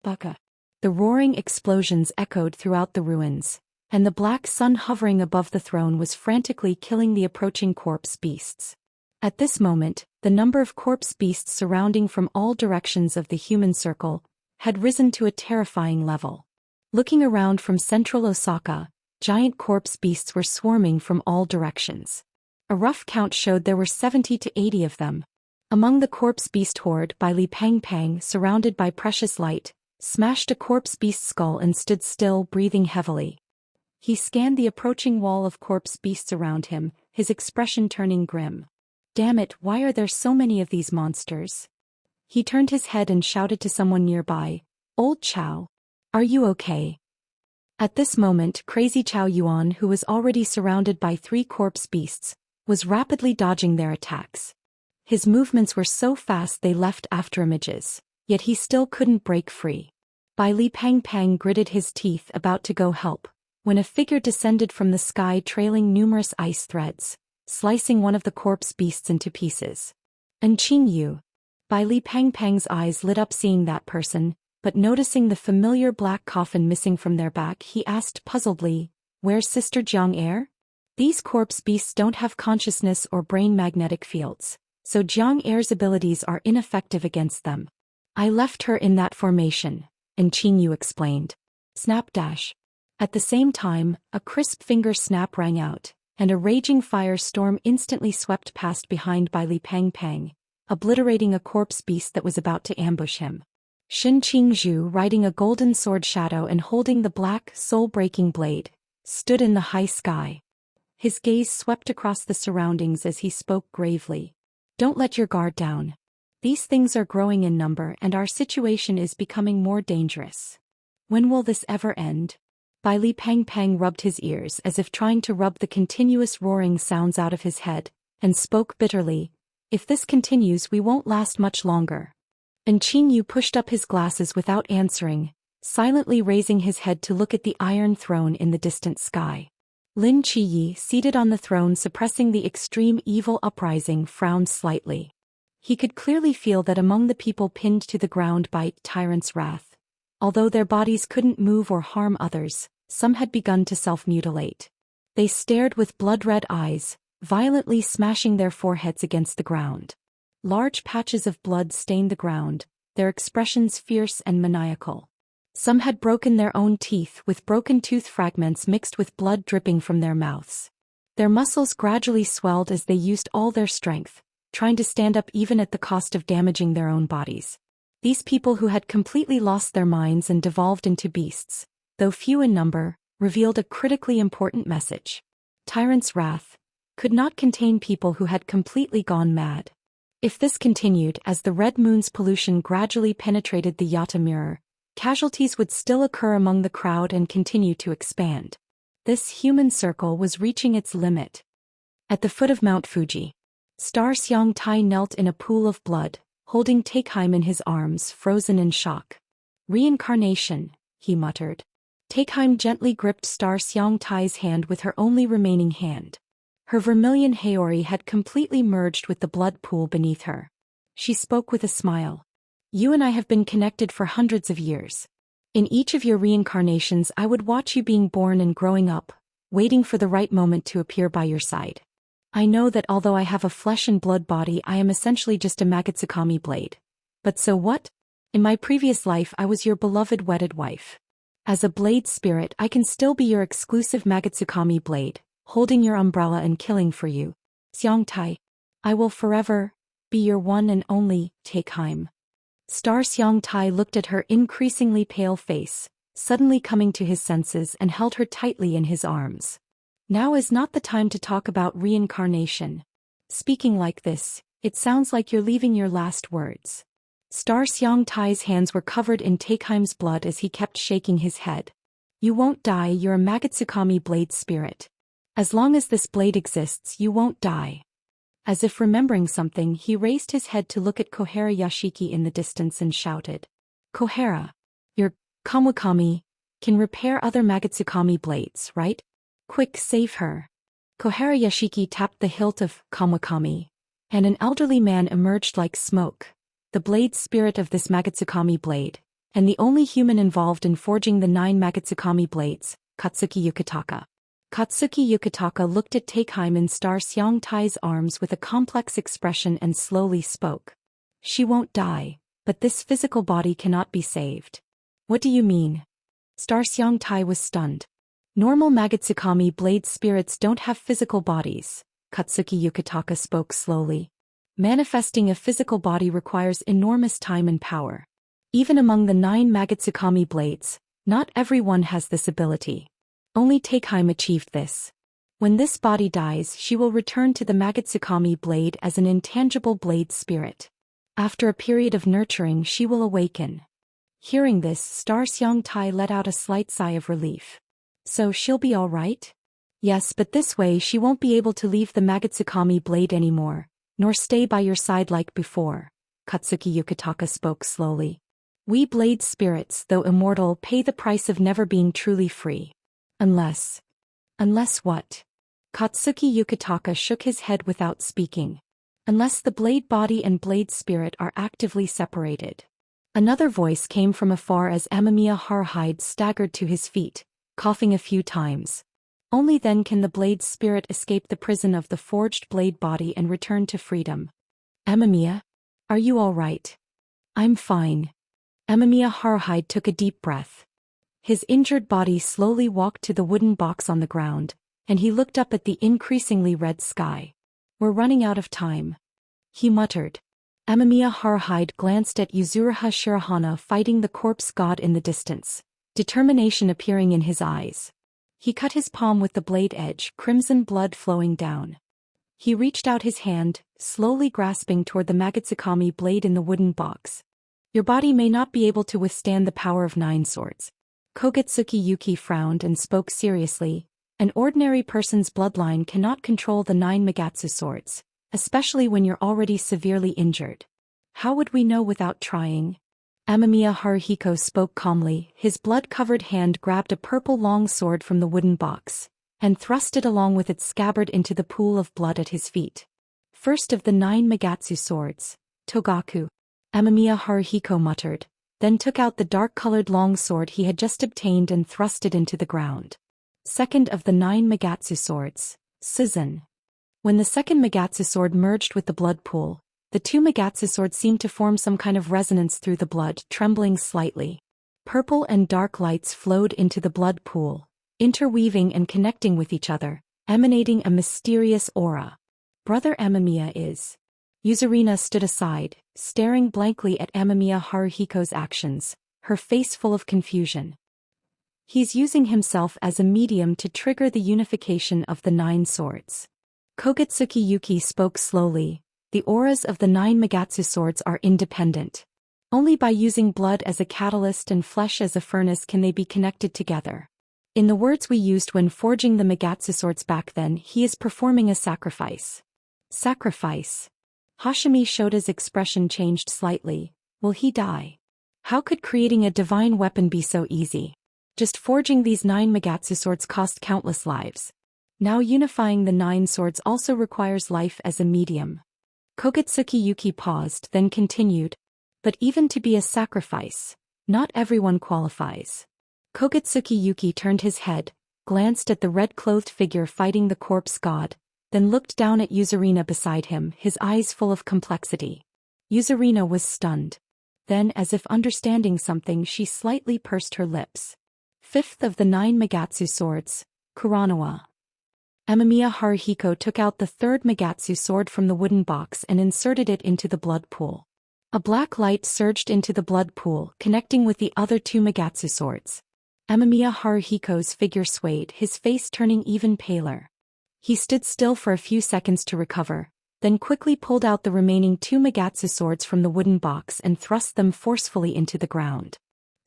Baka. The roaring explosions echoed throughout the ruins, and the black sun hovering above the throne was frantically killing the approaching corpse beasts. At this moment, the number of corpse beasts surrounding from all directions of the human circle had risen to a terrifying level. Looking around from central Osaka, giant corpse beasts were swarming from all directions. A rough count showed there were 70 to 80 of them. Among the corpse beast horde, Li Pang, surrounded by precious light, smashed a corpse beast skull and stood still, breathing heavily. He scanned the approaching wall of corpse beasts around him, his expression turning grim. Damn it, why are there so many of these monsters? He turned his head and shouted to someone nearby, "Old Chow, are you okay?" At this moment, Crazy Chow Yuan, who was already surrounded by 3 corpse beasts, was rapidly dodging their attacks. His movements were so fast they left afterimages, yet he still couldn't break free. Li Pang gritted his teeth, about to go help, when a figure descended from the sky trailing numerous ice threads, slicing one of the corpse beasts into pieces. "And Qing Yu." Li Pang's eyes lit up seeing that person, but noticing the familiar black coffin missing from their back, he asked puzzledly, "Where's Sister Jiang Er?" These corpse beasts don't have consciousness or brain magnetic fields, so Jiang Er's abilities are ineffective against them. "I left her in that formation," and Qing Yu explained. Snapdash. At the same time, a crisp finger snap rang out, and a raging firestorm instantly swept past behind by Li Pang, obliterating a corpse beast that was about to ambush him. Shin Qingzhu, riding a golden sword shadow and holding the black, soul-breaking blade, stood in the high sky. His gaze swept across the surroundings as he spoke gravely. "Don't let your guard down. These things are growing in number and our situation is becoming more dangerous. When will this ever end?" Li Pang rubbed his ears as if trying to rub the continuous roaring sounds out of his head, and spoke bitterly, "If this continues we won't last much longer." And Qing Yu pushed up his glasses without answering, silently raising his head to look at the iron throne in the distant sky. Lin Qiyi, seated on the throne suppressing the extreme evil uprising, frowned slightly. He could clearly feel that among the people pinned to the ground by Tyrant's wrath, although their bodies couldn't move or harm others, some had begun to self-mutilate. They stared with blood-red eyes, violently smashing their foreheads against the ground. Large patches of blood stained the ground, their expressions fierce and maniacal. Some had broken their own teeth, with broken tooth fragments mixed with blood dripping from their mouths. Their muscles gradually swelled as they used all their strength, trying to stand up even at the cost of damaging their own bodies. These people who had completely lost their minds and devolved into beasts, though few in number, revealed a critically important message. Tyrant's wrath could not contain people who had completely gone mad. If this continued, as the Red Moon's pollution gradually penetrated the Yata mirror, casualties would still occur among the crowd and continue to expand. This human circle was reaching its limit. At the foot of Mount Fuji, Star Xiang Tai knelt in a pool of blood, holding Takeheim in his arms, frozen in shock. "Reincarnation," he muttered. Takeheim gently gripped Star Xiang Tai's hand with her only remaining hand. Her vermilion haori had completely merged with the blood pool beneath her. She spoke with a smile. "You and I have been connected for hundreds of years. In each of your reincarnations I would watch you being born and growing up, waiting for the right moment to appear by your side. I know that although I have a flesh and blood body I am essentially just a Magatsukami blade. But so what? In my previous life I was your beloved wedded wife. As a blade spirit I can still be your exclusive Magatsukami blade, holding your umbrella and killing for you. Xiang Tai. I will forever be your one and only Takeheim." Star Xiang Tai looked at her increasingly pale face, suddenly coming to his senses, and held her tightly in his arms. "Now is not the time to talk about reincarnation. Speaking like this, it sounds like you're leaving your last words." Star Xiang Tai's hands were covered in Takeheim's blood as he kept shaking his head. "You won't die, you're a Magatsukami blade spirit. As long as this blade exists you won't die." As if remembering something, he raised his head to look at Kohara Yashiki in the distance and shouted, "Kohara, your Kawakami can repair other Magatsukami blades, right? Quick, save her." Kohara Yashiki tapped the hilt of Kawakami, and an elderly man emerged like smoke, the blade spirit of this Magatsukami blade, and the only human involved in forging the 9 Magatsukami blades, Katsuki Yukitaka. Katsuki Yukitaka looked at Takeheim in Star Seong Tai's arms with a complex expression and slowly spoke. She won't die, but this physical body cannot be saved. What do you mean? Star Seong Tai was stunned. Normal Magatsukami blade spirits don't have physical bodies, Katsuki Yukitaka spoke slowly. Manifesting a physical body requires enormous time and power. Even among the 9 Magatsukami blades, not everyone has this ability. Only Takeheim achieved this. When this body dies, she will return to the Magatsukami blade as an intangible blade spirit. After a period of nurturing, she will awaken. Hearing this, Star Seong Tai let out a slight sigh of relief. So she'll be all right? Yes, but this way she won't be able to leave the Magatsukami blade anymore, nor stay by your side like before, Katsuki Yukitaka spoke slowly. We blade spirits, though immortal, pay the price of never being truly free. Unless what? Katsuki Yukitaka shook his head without speaking. Unless the blade body and blade spirit are actively separated. Another voice came from afar as Amamiya Haruhide staggered to his feet, coughing a few times. Only then can the blade spirit escape the prison of the forged blade body and return to freedom. Amamiya? Are you all right? I'm fine. Amamiya Haruhide took a deep breath. His injured body slowly walked to the wooden box on the ground, and he looked up at the increasingly red sky. We're running out of time, he muttered. Amamiya Haruhide glanced at Yuzuriha Shirahana fighting the corpse god in the distance, determination appearing in his eyes. He cut his palm with the blade edge, crimson blood flowing down. He reached out his hand, slowly grasping toward the Magatsukami blade in the wooden box. Your body may not be able to withstand the power of 9 swords. Kogetsuki Yuki frowned and spoke seriously. An ordinary person's bloodline cannot control the 9 Magatsu swords, especially when you're already severely injured. How would we know without trying? Amamiya Haruhiko spoke calmly. His blood-covered hand grabbed a purple long sword from the wooden box, and thrust it along with its scabbard into the pool of blood at his feet. First of the 9 Magatsu swords, Togaku, Amamiya Haruhiko muttered, then took out the dark-colored long sword he had just obtained and thrust it into the ground. Second of the 9 Magatsu swords, Suzen. When the second Magatsu sword merged with the blood pool, the 2 Magatsu swords seemed to form some kind of resonance through the blood, trembling slightly. Purple and dark lights flowed into the blood pool, interweaving and connecting with each other, emanating a mysterious aura. Brother Amamiya is. Yuzurina stood aside, staring blankly at Amamiya Haruhiko's actions, her face full of confusion. He's using himself as a medium to trigger the unification of the 9 swords. Kogetsuki Yuki spoke slowly. The auras of the 9 Magatsu swords are independent. Only by using blood as a catalyst and flesh as a furnace can they be connected together. In the words we used when forging the Magatsu swords back then, he is performing a sacrifice. Sacrifice. Hashimi Shota's expression changed slightly. Will he die? How could creating a divine weapon be so easy? Just forging these 9 Magatsu swords cost countless lives. Now unifying the 9 swords also requires life as a medium. Kogetsuki Yuki paused, then continued. But even to be a sacrifice, not everyone qualifies. Kogetsuki Yuki turned his head, glanced at the red-clothed figure fighting the corpse god, then looked down at Yuzurina beside him, his eyes full of complexity. Yuzurina was stunned. Then, as if understanding something, she slightly pursed her lips. Fifth of the 9 Magatsu swords, Kuranoa. Amamiya Haruhiko took out the 3rd Magatsu sword from the wooden box and inserted it into the blood pool. A black light surged into the blood pool, connecting with the other 2 Magatsu swords. Amamiya Haruhiko's figure swayed, his face turning even paler. He stood still for a few seconds to recover, then quickly pulled out the remaining 2 Magatsu swords from the wooden box and thrust them forcefully into the ground.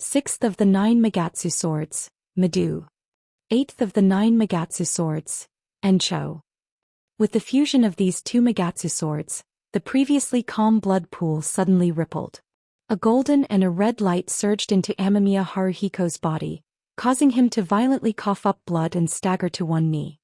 6th of the 9 Magatsu swords, Madu. 8th of the 9 Magatsu swords, Encho. With the fusion of these 2 Magatsu swords, the previously calm blood pool suddenly rippled. A golden and a red light surged into Amamiya Haruhiko's body, causing him to violently cough up blood and stagger to one knee.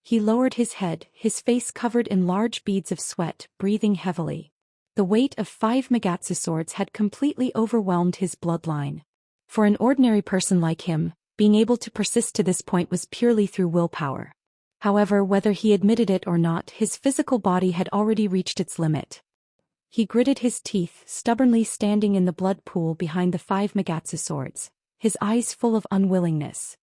He lowered his head, his face covered in large beads of sweat, breathing heavily. The weight of 5 Magatsu swords had completely overwhelmed his bloodline. For an ordinary person like him, being able to persist to this point was purely through willpower. However, whether he admitted it or not, his physical body had already reached its limit. He gritted his teeth, stubbornly standing in the blood pool behind the 5 Magatsu swords, his eyes full of unwillingness.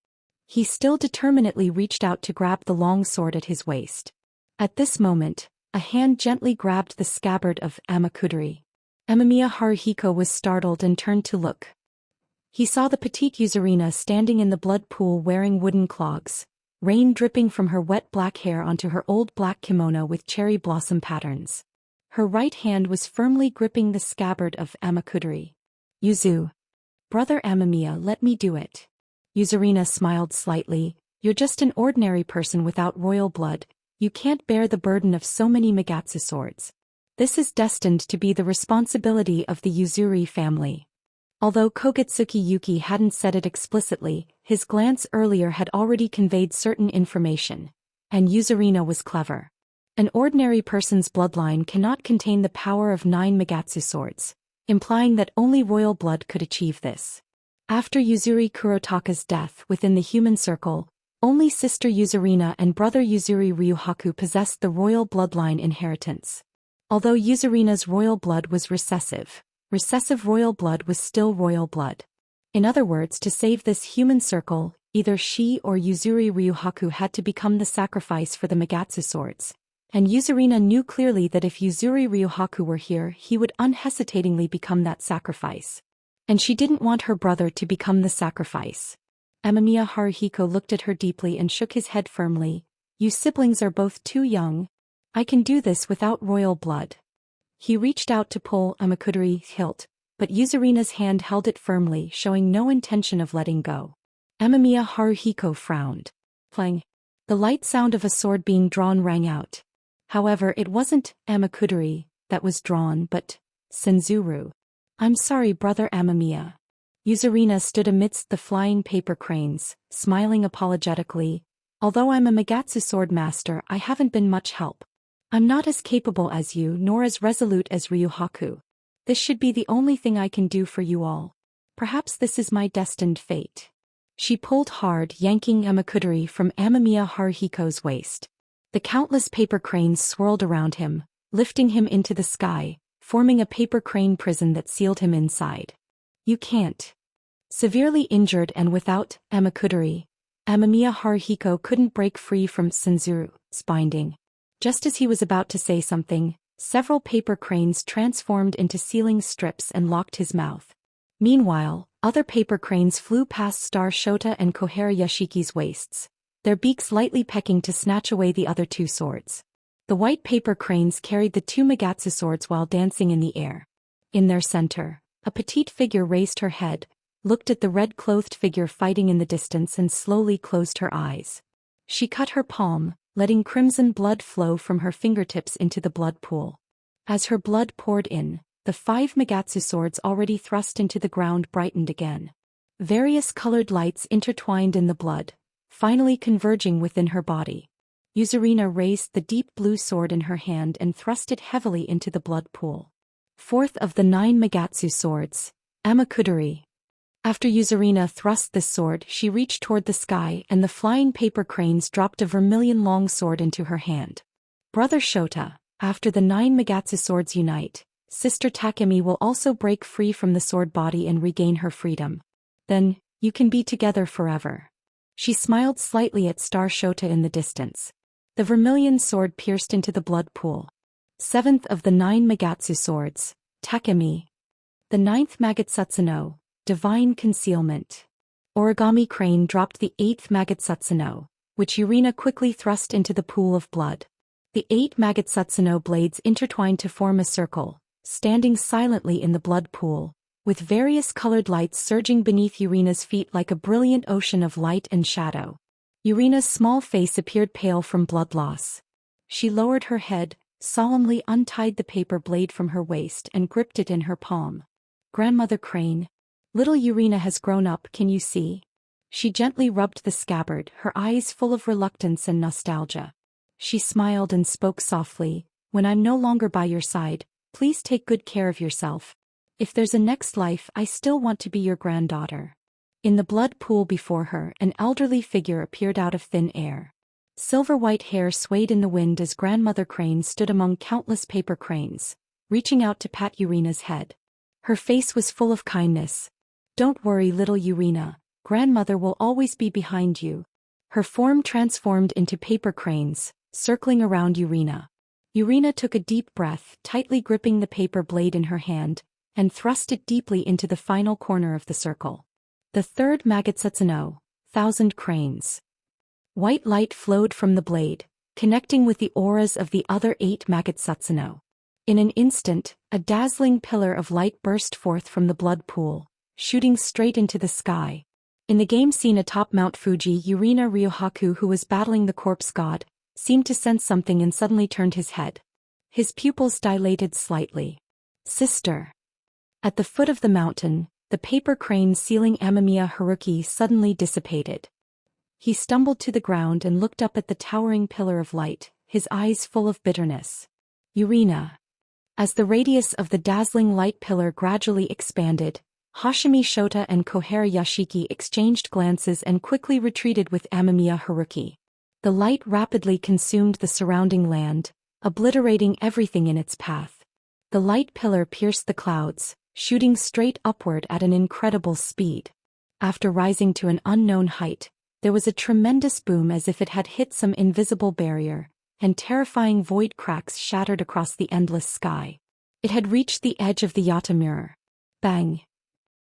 He still determinedly reached out to grab the long sword at his waist. At this moment, a hand gently grabbed the scabbard of Amakudari. Amamiya Haruhiko was startled and turned to look. He saw the petite Yuzurina standing in the blood pool wearing wooden clogs, rain dripping from her wet black hair onto her old black kimono with cherry blossom patterns. Her right hand was firmly gripping the scabbard of Amakudari. "Yuzu. Brother Amamiya, let me do it." Yuzurina smiled slightly. "You're just an ordinary person without royal blood. You can't bear the burden of so many Magatsu swords. This is destined to be the responsibility of the Yuzuri family." Although Kogetsuki Yuki hadn't said it explicitly, his glance earlier had already conveyed certain information. And Yuzurina was clever. An ordinary person's bloodline cannot contain the power of 9 Magatsu swords, implying that only royal blood could achieve this. After Yuzuri Kurotaka's death within the human circle, only sister Yuzurina and brother Yuzuri Ryuhaku possessed the royal bloodline inheritance. Although Yuzurina's royal blood was recessive royal blood was still royal blood. In other words, to save this human circle, either she or Yuzuri Ryuhaku had to become the sacrifice for the Magatsu swords. And Yuzurina knew clearly that if Yuzuri Ryuhaku were here, he would unhesitatingly become that sacrifice. And she didn't want her brother to become the sacrifice. Amamiya Haruhiko looked at her deeply and shook his head firmly. "You siblings are both too young. I can do this without royal blood." He reached out to pull Amakudari's hilt, but Yuzurina's hand held it firmly, showing no intention of letting go. Amamiya Haruhiko frowned. Clang. The light sound of a sword being drawn rang out. However, it wasn't Amakudari that was drawn, but Senzuru. "I'm sorry, brother Amamiya." Yuzurina stood amidst the flying paper cranes, smiling apologetically. "Although I'm a Magatsu sword master, I haven't been much help. I'm not as capable as you, nor as resolute as Ryuhaku. This should be the only thing I can do for you all. Perhaps this is my destined fate." She pulled hard, yanking Amakudari from Amamiya Haruhiko's waist. The countless paper cranes swirled around him, lifting him into the sky, forming a paper crane prison that sealed him inside. "You can't." Severely injured and without Amakudari, Amamiya Haruhiko couldn't break free from Senzuru's binding. Just as he was about to say something, several paper cranes transformed into sealing strips and locked his mouth. Meanwhile, other paper cranes flew past Star Shota and Kohara Yashiki's waists, their beaks lightly pecking to snatch away the other 2 swords. The white paper cranes carried the 2 Magatsu swords while dancing in the air. In their center, a petite figure raised her head, looked at the red-clothed figure fighting in the distance and slowly closed her eyes. She cut her palm, letting crimson blood flow from her fingertips into the blood pool. As her blood poured in, the 5 Magatsu swords already thrust into the ground brightened again. Various colored lights intertwined in the blood, finally converging within her body. Yuzurina raised the deep blue sword in her hand and thrust it heavily into the blood pool. 4th of the 9 Magatsu swords, Amakudari. After Yuzurina thrust this sword, she reached toward the sky and the flying paper cranes dropped a vermilion-long sword into her hand. "Brother Shota, after the 9 Magatsu swords unite, Sister Takemi will also break free from the sword body and regain her freedom. Then, you can be together forever." She smiled slightly at Star Shota in the distance. The vermilion sword pierced into the blood pool. 7th of the 9 Magatsu swords, Takemi. The 9th Magatsuno, Divine Concealment. Origami Crane dropped the 8th Magatsuno, which Yurina quickly thrust into the pool of blood. The 8 Magatsuno blades intertwined to form a circle, standing silently in the blood pool, with various colored lights surging beneath Yurina's feet like a brilliant ocean of light and shadow. Yurina's small face appeared pale from blood loss. She lowered her head, solemnly untied the paper blade from her waist and gripped it in her palm. "Grandmother Crane. Little Yurina has grown up, can you see?" She gently rubbed the scabbard, her eyes full of reluctance and nostalgia. She smiled and spoke softly, "When I'm no longer by your side, Please take good care of yourself. If there's a next life, I still want to be your granddaughter." In the blood pool before her, an elderly figure appeared out of thin air. Silver-white hair swayed in the wind as Grandmother Crane stood among countless paper cranes, reaching out to pat Urina's head. Her face was full of kindness. "Don't worry, little Urina. Grandmother will always be behind you." Her form transformed into paper cranes, circling around Urina. Urina took a deep breath, tightly gripping the paper blade in her hand, and thrust it deeply into the final corner of the circle. The third Magatsuno, 1,000 cranes. White light flowed from the blade, connecting with the auras of the other 8 Magatsuno. In an instant, a dazzling pillar of light burst forth from the blood pool, shooting straight into the sky. In the game scene atop Mount Fuji, Urina Ryohaku, who was battling the corpse god, seemed to sense something and suddenly turned his head. His pupils dilated slightly. "Sister." At the foot of the mountain, the paper crane sealing Amamiya Haruki suddenly dissipated. He stumbled to the ground and looked up at the towering pillar of light, his eyes full of bitterness. "Urina." As the radius of the dazzling light pillar gradually expanded, Hashimi Shota and Kohara Yashiki exchanged glances and quickly retreated with Amamiya Haruki. The light rapidly consumed the surrounding land, obliterating everything in its path. The light pillar pierced the clouds, shooting straight upward at an incredible speed. After rising to an unknown height, there was a tremendous boom as if it had hit some invisible barrier, and terrifying void cracks shattered across the endless sky. It had reached the edge of the Yata mirror. Bang!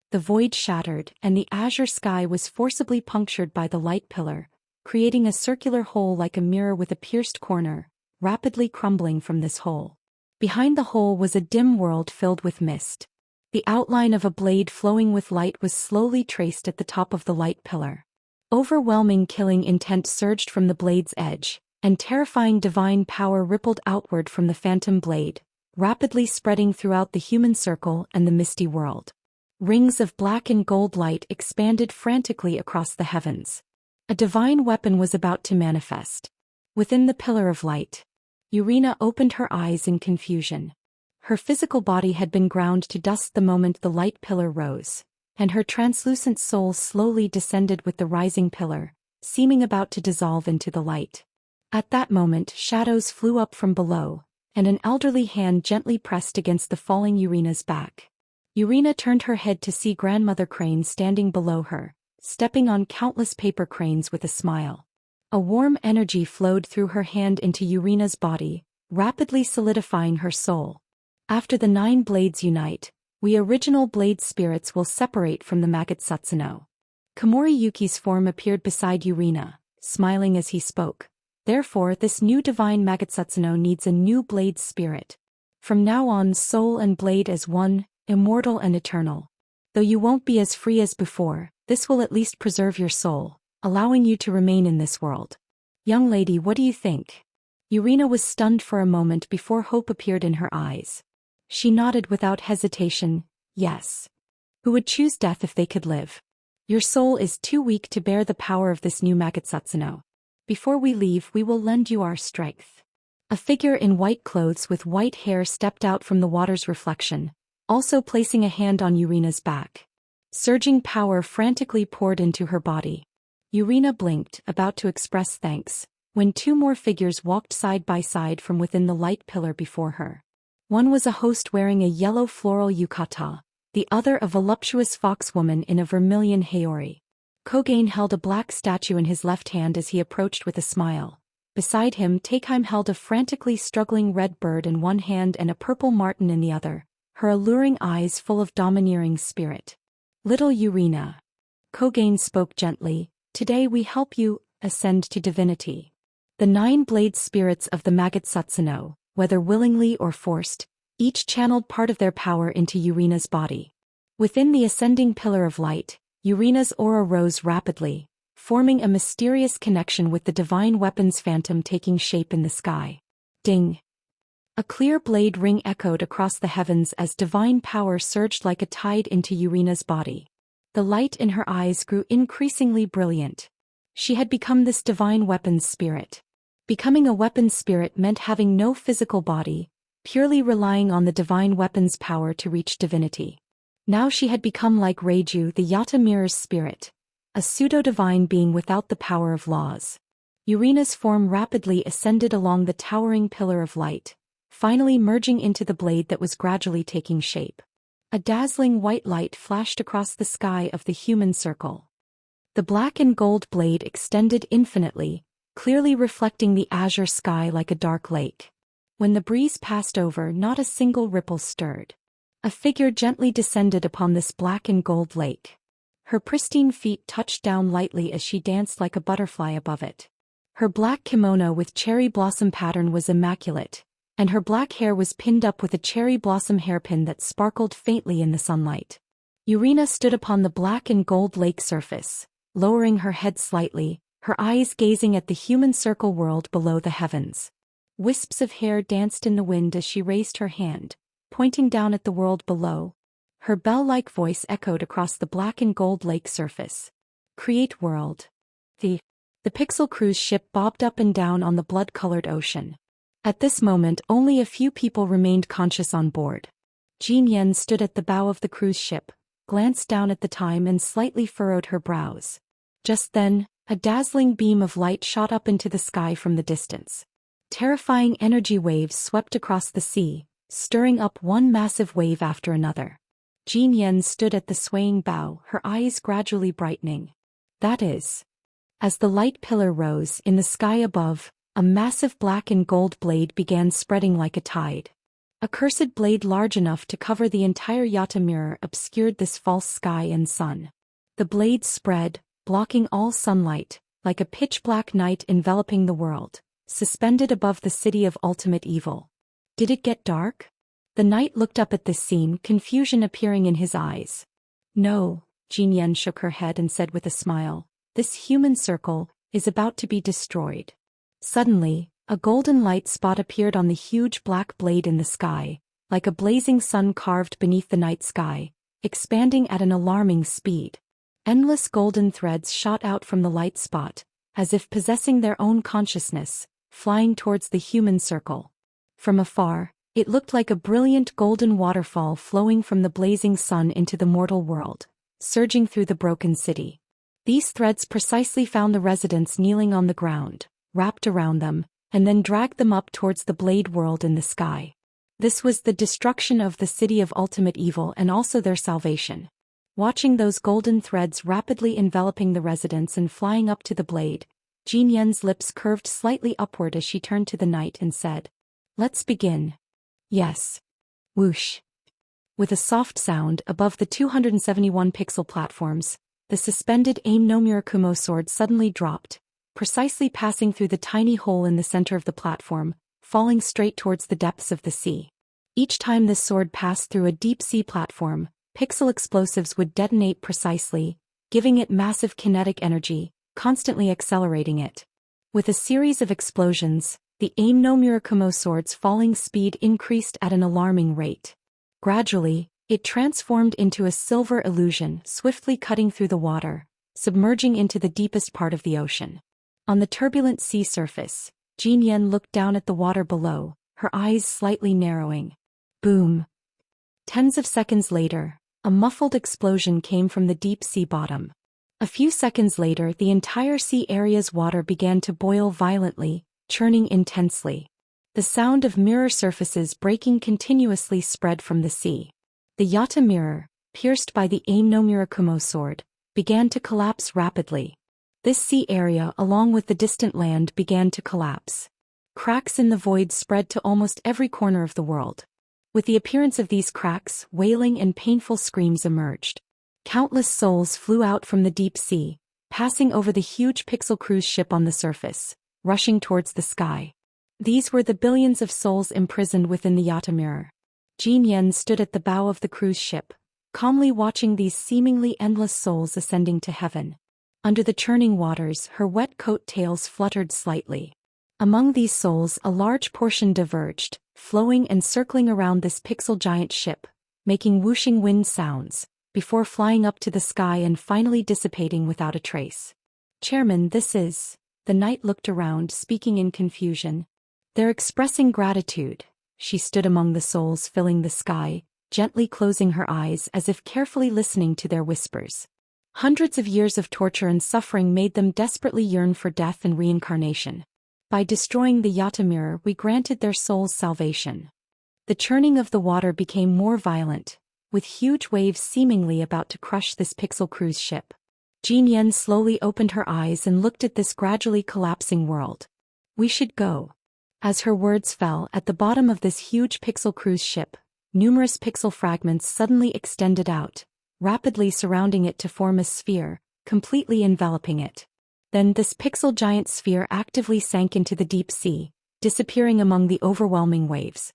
The void shattered, and the azure sky was forcibly punctured by the light pillar, creating a circular hole like a mirror with a pierced corner, rapidly crumbling from this hole. Behind the hole was a dim world filled with mist. The outline of a blade flowing with light was slowly traced at the top of the light pillar. Overwhelming killing intent surged from the blade's edge, and terrifying divine power rippled outward from the phantom blade, rapidly spreading throughout the human circle and the misty world. Rings of black and gold light expanded frantically across the heavens. A divine weapon was about to manifest. Within the pillar of light, Urina opened her eyes in confusion. Her physical body had been ground to dust the moment the light pillar rose, and her translucent soul slowly descended with the rising pillar, seeming about to dissolve into the light. At that moment, shadows flew up from below, and an elderly hand gently pressed against the falling Urina's back. Urina turned her head to see Grandmother Crane standing below her, stepping on countless paper cranes with a smile. A warm energy flowed through her hand into Urina's body, rapidly solidifying her soul. After the 9 blades unite, we original blade spirits will separate from the Magatsuno. Komori Yuki's form appeared beside Urina, smiling as he spoke. Therefore, this new divine Magatsuno needs a new blade spirit. From now on, soul and blade as one, immortal and eternal. Though you won't be as free as before, this will at least preserve your soul, allowing you to remain in this world. Young lady, what do you think? Urina was stunned for a moment before hope appeared in her eyes. She nodded without hesitation, yes. Who would choose death if they could live? Your soul is too weak to bear the power of this new Magatsuno. Before we leave, we will lend you our strength. A figure in white clothes with white hair stepped out from the water's reflection, also placing a hand on Urina's back. Surging power frantically poured into her body. Urina blinked, about to express thanks, when 2 more figures walked side by side from within the light pillar before her. One was a host wearing a yellow floral yukata, the other a voluptuous foxwoman in a vermilion haori. Kogain held a black statue in his left hand as he approached with a smile. Beside him, Takeheim held a frantically struggling red bird in one hand and a purple martin in the other, her alluring eyes full of domineering spirit. Little Urina. Kogain spoke gently, today we help you ascend to divinity. The 9 blade spirits of the Magatsuno, whether willingly or forced, each channeled part of their power into Urina's body. Within the ascending pillar of light, Urina's aura rose rapidly, forming a mysterious connection with the divine weapon's phantom taking shape in the sky. Ding! A clear blade ring echoed across the heavens as divine power surged like a tide into Urina's body. The light in her eyes grew increasingly brilliant. She had become this divine weapon's spirit. Becoming a weapon spirit meant having no physical body, purely relying on the divine weapon's power to reach divinity. Now she had become like Reiju, the Yata mirror's spirit, a pseudo-divine being without the power of laws. Yurena's form rapidly ascended along the towering pillar of light, finally merging into the blade that was gradually taking shape. A dazzling white light flashed across the sky of the human circle. The black and gold blade extended infinitely, clearly reflecting the azure sky like a dark lake. When the breeze passed over, not a single ripple stirred. A figure gently descended upon this black and gold lake. Her pristine feet touched down lightly as she danced like a butterfly above it. Her black kimono with cherry blossom pattern was immaculate, and her black hair was pinned up with a cherry blossom hairpin that sparkled faintly in the sunlight. Yurena stood upon the black and gold lake surface, lowering her head slightly, her eyes gazing at the human circle world below the heavens. Wisps of hair danced in the wind as she raised her hand, pointing down at the world below. Her bell-like voice echoed across the black and gold lake surface. Create world. The Pixel cruise ship bobbed up and down on the blood-colored ocean. At this moment only a few people remained conscious on board. Jin Yen stood at the bow of the cruise ship, glanced down at the time and slightly furrowed her brows. Just then, a dazzling beam of light shot up into the sky from the distance. Terrifying energy waves swept across the sea, stirring up one massive wave after another. Jin Yen stood at the swaying bow, her eyes gradually brightening. That is. As the light pillar rose in the sky above, a massive black and gold blade began spreading like a tide. A cursed blade large enough to cover the entire Yata mirror obscured this false sky and sun. The blade spread, blocking all sunlight, like a pitch-black night enveloping the world, suspended above the city of ultimate evil. Did it get dark? The knight looked up at this scene, confusion appearing in his eyes. No, Jin Yen shook her head and said with a smile, this human circle is about to be destroyed. Suddenly, a golden light spot appeared on the huge black blade in the sky, like a blazing sun carved beneath the night sky, expanding at an alarming speed. Endless golden threads shot out from the light spot, as if possessing their own consciousness, flying towards the human circle. From afar, it looked like a brilliant golden waterfall flowing from the blazing sun into the mortal world, surging through the broken city. These threads precisely found the residents kneeling on the ground, wrapped around them, and then dragged them up towards the blade world in the sky. This was the destruction of the city of ultimate evil and also their salvation. Watching those golden threads rapidly enveloping the residents and flying up to the blade, Jin Yen's lips curved slightly upward as she turned to the knight and said, "Let's begin." Yes. Whoosh. With a soft sound above the 271 pixel platforms, the suspended Aim no Murakumo sword suddenly dropped, precisely passing through the tiny hole in the center of the platform, falling straight towards the depths of the sea. Each time this sword passed through a deep-sea platform, pixel explosives would detonate precisely, giving it massive kinetic energy, constantly accelerating it. With a series of explosions, the Aim no Murakumo sword's falling speed increased at an alarming rate. Gradually, it transformed into a silver illusion, swiftly cutting through the water, submerging into the deepest part of the ocean. On the turbulent sea surface, Jin Yen looked down at the water below, her eyes slightly narrowing. Boom! Tens of seconds later, a muffled explosion came from the deep sea bottom. A few seconds later, the entire sea area's water began to boil violently, churning intensely. The sound of mirror surfaces breaking continuously spread from the sea. The Yata mirror, pierced by the Aim no Murakumo sword, began to collapse rapidly. This sea area along with the distant land began to collapse. Cracks in the void spread to almost every corner of the world. With the appearance of these cracks, wailing and painful screams emerged. Countless souls flew out from the deep sea, passing over the huge pixel cruise ship on the surface, rushing towards the sky. These were the billions of souls imprisoned within the Yata mirror. Jin Yen stood at the bow of the cruise ship, calmly watching these seemingly endless souls ascending to heaven. Under the churning waters, her wet coat tails fluttered slightly. Among these souls, a large portion diverged, flowing and circling around this pixel giant ship, making whooshing wind sounds, before flying up to the sky and finally dissipating without a trace. Chairman, this is... The knight looked around, speaking in confusion. They're expressing gratitude. She stood among the souls filling the sky, gently closing her eyes as if carefully listening to their whispers. Hundreds of years of torture and suffering made them desperately yearn for death and reincarnation. By destroying the Yata mirror, we granted their souls salvation. The churning of the water became more violent, with huge waves seemingly about to crush this pixel cruise ship. Jin Yen slowly opened her eyes and looked at this gradually collapsing world. We should go. As her words fell, at the bottom of this huge pixel cruise ship, numerous pixel fragments suddenly extended out, rapidly surrounding it to form a sphere, completely enveloping it. Then this pixel giant sphere actively sank into the deep sea, disappearing among the overwhelming waves.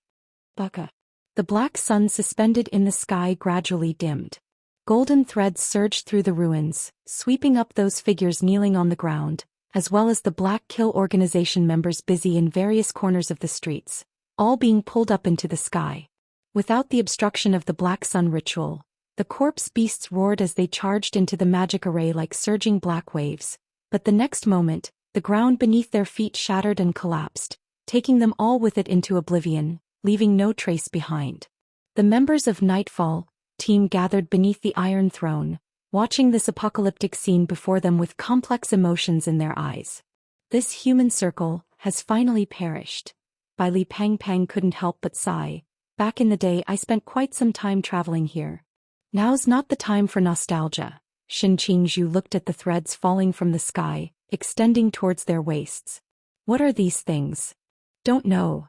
Baka. The black sun suspended in the sky gradually dimmed. Golden threads surged through the ruins, sweeping up those figures kneeling on the ground, as well as the Black Kill Organization members busy in various corners of the streets, all being pulled up into the sky. Without the obstruction of the Black Sun ritual, the corpse beasts roared as they charged into the magic array like surging black waves, but the next moment, the ground beneath their feet shattered and collapsed, taking them all with it into oblivion, leaving no trace behind. The members of Nightfall team gathered beneath the Iron Throne, watching this apocalyptic scene before them with complex emotions in their eyes. This human circle has finally perished. Bai Li Pang Pang couldn't help but sigh. Back in the day I spent quite some time traveling here. Now's not the time for nostalgia. Shin Qingzhu looked at the threads falling from the sky, extending towards their waists. What are these things? Don't know.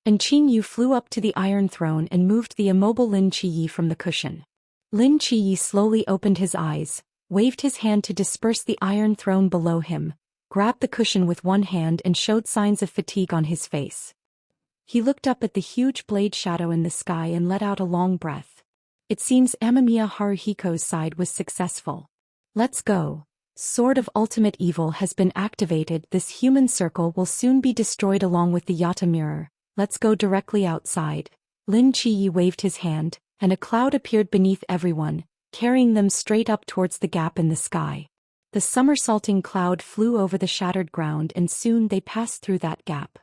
And Qing Yu flew up to the Iron Throne and moved the immobile Lin Qiyi from the cushion. Lin Qiyi slowly opened his eyes, waved his hand to disperse the Iron Throne below him, grabbed the cushion with one hand and showed signs of fatigue on his face. He looked up at the huge blade shadow in the sky and let out a long breath. It seems Amamiya Haruhiko's side was successful. Let's go. Sword of Ultimate Evil has been activated. This human circle will soon be destroyed along with the Yata mirror. Let's go directly outside. Lin Qiyi waved his hand, and a cloud appeared beneath everyone, carrying them straight up towards the gap in the sky. The somersaulting cloud flew over the shattered ground and soon they passed through that gap.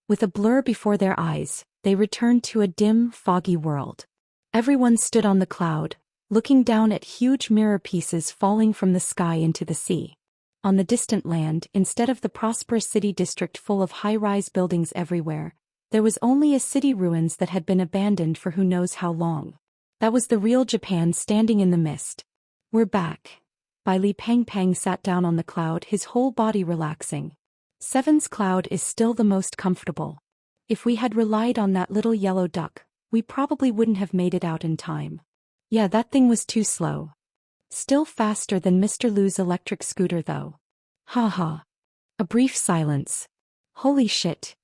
With a blur before their eyes, they returned to a dim, foggy world. Everyone stood on the cloud, looking down at huge mirror pieces falling from the sky into the sea. On the distant land, instead of the prosperous city district full of high-rise buildings everywhere, there was only a city ruins that had been abandoned for who knows how long. That was the real Japan standing in the mist. We're back. Bai Li Pang Pang sat down on the cloud, his whole body relaxing. Seven's cloud is still the most comfortable. If we had relied on that little yellow duck, we probably wouldn't have made it out in time. Yeah, that thing was too slow. Still faster than Mr. Lu's electric scooter though. Ha ha. A brief silence. Holy shit.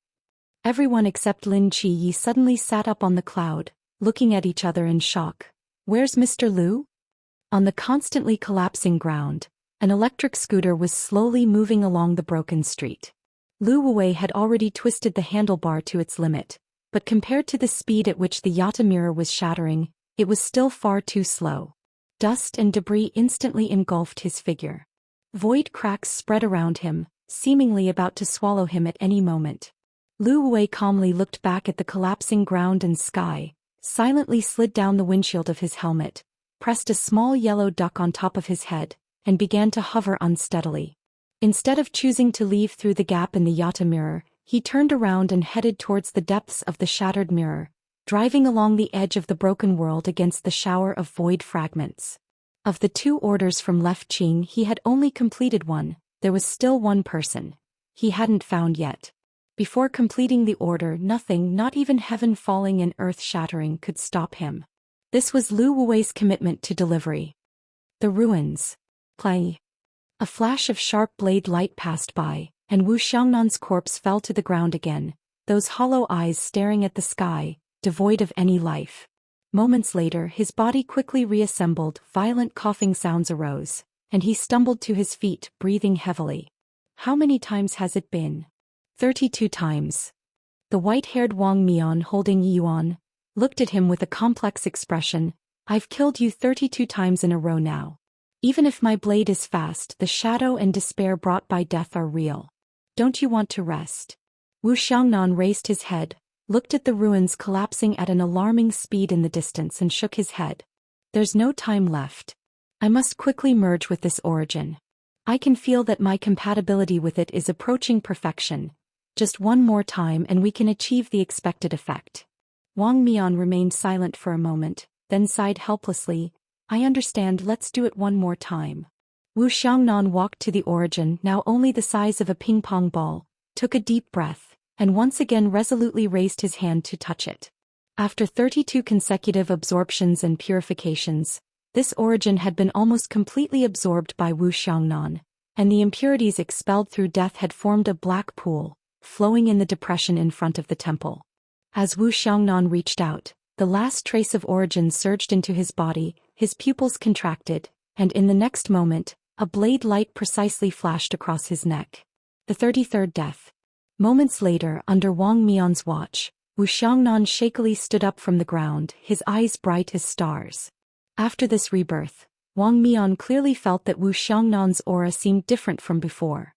Everyone except Lin Qiyi suddenly sat up on the cloud, looking at each other in shock. Where's Mr. Lu? On the constantly collapsing ground, an electric scooter was slowly moving along the broken street. Lu Wei had already twisted the handlebar to its limit, but compared to the speed at which the Yata mirror was shattering, it was still far too slow. Dust and debris instantly engulfed his figure. Void cracks spread around him, seemingly about to swallow him at any moment. Lu Wei calmly looked back at the collapsing ground and sky, silently slid down the windshield of his helmet, pressed a small yellow duck on top of his head, and began to hover unsteadily. Instead of choosing to leave through the gap in the Yata mirror, he turned around and headed towards the depths of the shattered mirror, driving along the edge of the broken world against the shower of void fragments. Of the 2 orders from Left Qing, he had only completed one. There was still one person he hadn't found yet. Before completing the order, nothing, not even heaven falling and earth shattering, could stop him. This was Lu Wei's commitment to delivery. The ruins. Play. A flash of sharp blade light passed by, and Wu Xiangnan's corpse fell to the ground again, those hollow eyes staring at the sky, devoid of any life. Moments later, his body quickly reassembled, violent coughing sounds arose, and he stumbled to his feet, breathing heavily. How many times has it been? 32 times. The white-haired Wang Mian, holding Yuan, looked at him with a complex expression. I've killed you 32 times in a row now. Even if my blade is fast, the shadow and despair brought by death are real. Don't you want to rest? Wu Xiangnan raised his head, looked at the ruins collapsing at an alarming speed in the distance and shook his head. There's no time left. I must quickly merge with this origin. I can feel that my compatibility with it is approaching perfection. Just one more time and we can achieve the expected effect. Wang Mian remained silent for a moment, then sighed helplessly. I understand, let's do it one more time. Wu Xiangnan walked to the origin, now only the size of a ping-pong ball, took a deep breath, and once again resolutely raised his hand to touch it. After 32 consecutive absorptions and purifications, this origin had been almost completely absorbed by Wu Xiangnan, and the impurities expelled through death had formed a black pool, flowing in the depression in front of the temple. As Wu Xiangnan reached out, the last trace of origin surged into his body, his pupils contracted, and in the next moment, a blade light precisely flashed across his neck. The 33rd death. Moments later, under Wang Mian's watch, Wu Xiangnan shakily stood up from the ground, his eyes bright as stars. After this rebirth, Wang Mian clearly felt that Wu Xiangnan's aura seemed different from before.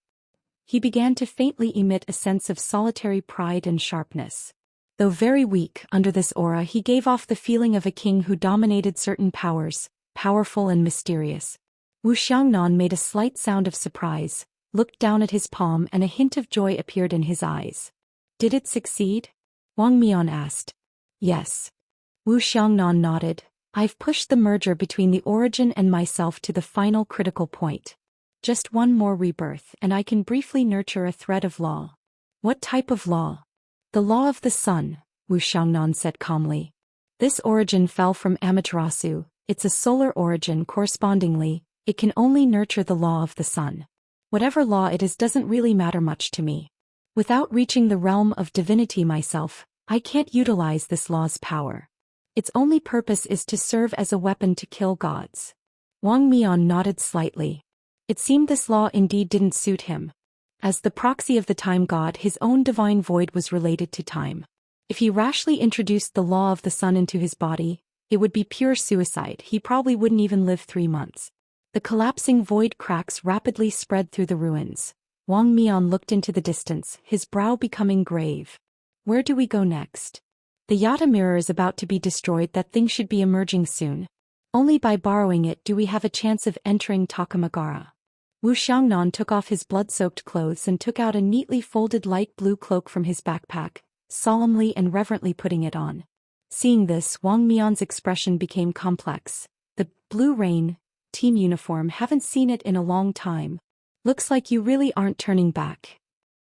He began to faintly emit a sense of solitary pride and sharpness. Though very weak, under this aura he gave off the feeling of a king who dominated certain powers, powerful and mysterious. Wu Xiangnan made a slight sound of surprise, looked down at his palm, and a hint of joy appeared in his eyes. Did it succeed? Wang Mian asked. Yes. Wu Xiangnan nodded. I've pushed the merger between the origin and myself to the final critical point. Just one more rebirth and I can briefly nurture a thread of law. What type of law? The law of the sun, Wu Xiangnan said calmly. This origin fell from Amaterasu, it's a solar origin. Correspondingly, it can only nurture the law of the sun. Whatever law it is doesn't really matter much to me. Without reaching the realm of divinity myself, I can't utilize this law's power. Its only purpose is to serve as a weapon to kill gods. Wang Mian nodded slightly. It seemed this law indeed didn't suit him. As the proxy of the time god, his own divine void was related to time. If he rashly introduced the law of the sun into his body, it would be pure suicide. He probably wouldn't even live 3 months. The collapsing void cracks rapidly spread through the ruins. Wang Mian looked into the distance, his brow becoming grave. Where do we go next? The Yata mirror is about to be destroyed. That thing should be emerging soon. Only by borrowing it do we have a chance of entering Takamagara. Wu Xiangnan took off his blood-soaked clothes and took out a neatly folded light blue cloak from his backpack, solemnly and reverently putting it on. Seeing this, Wang Mian's expression became complex. The blue rain team uniform, haven't seen it in a long time. Looks like you really aren't turning back.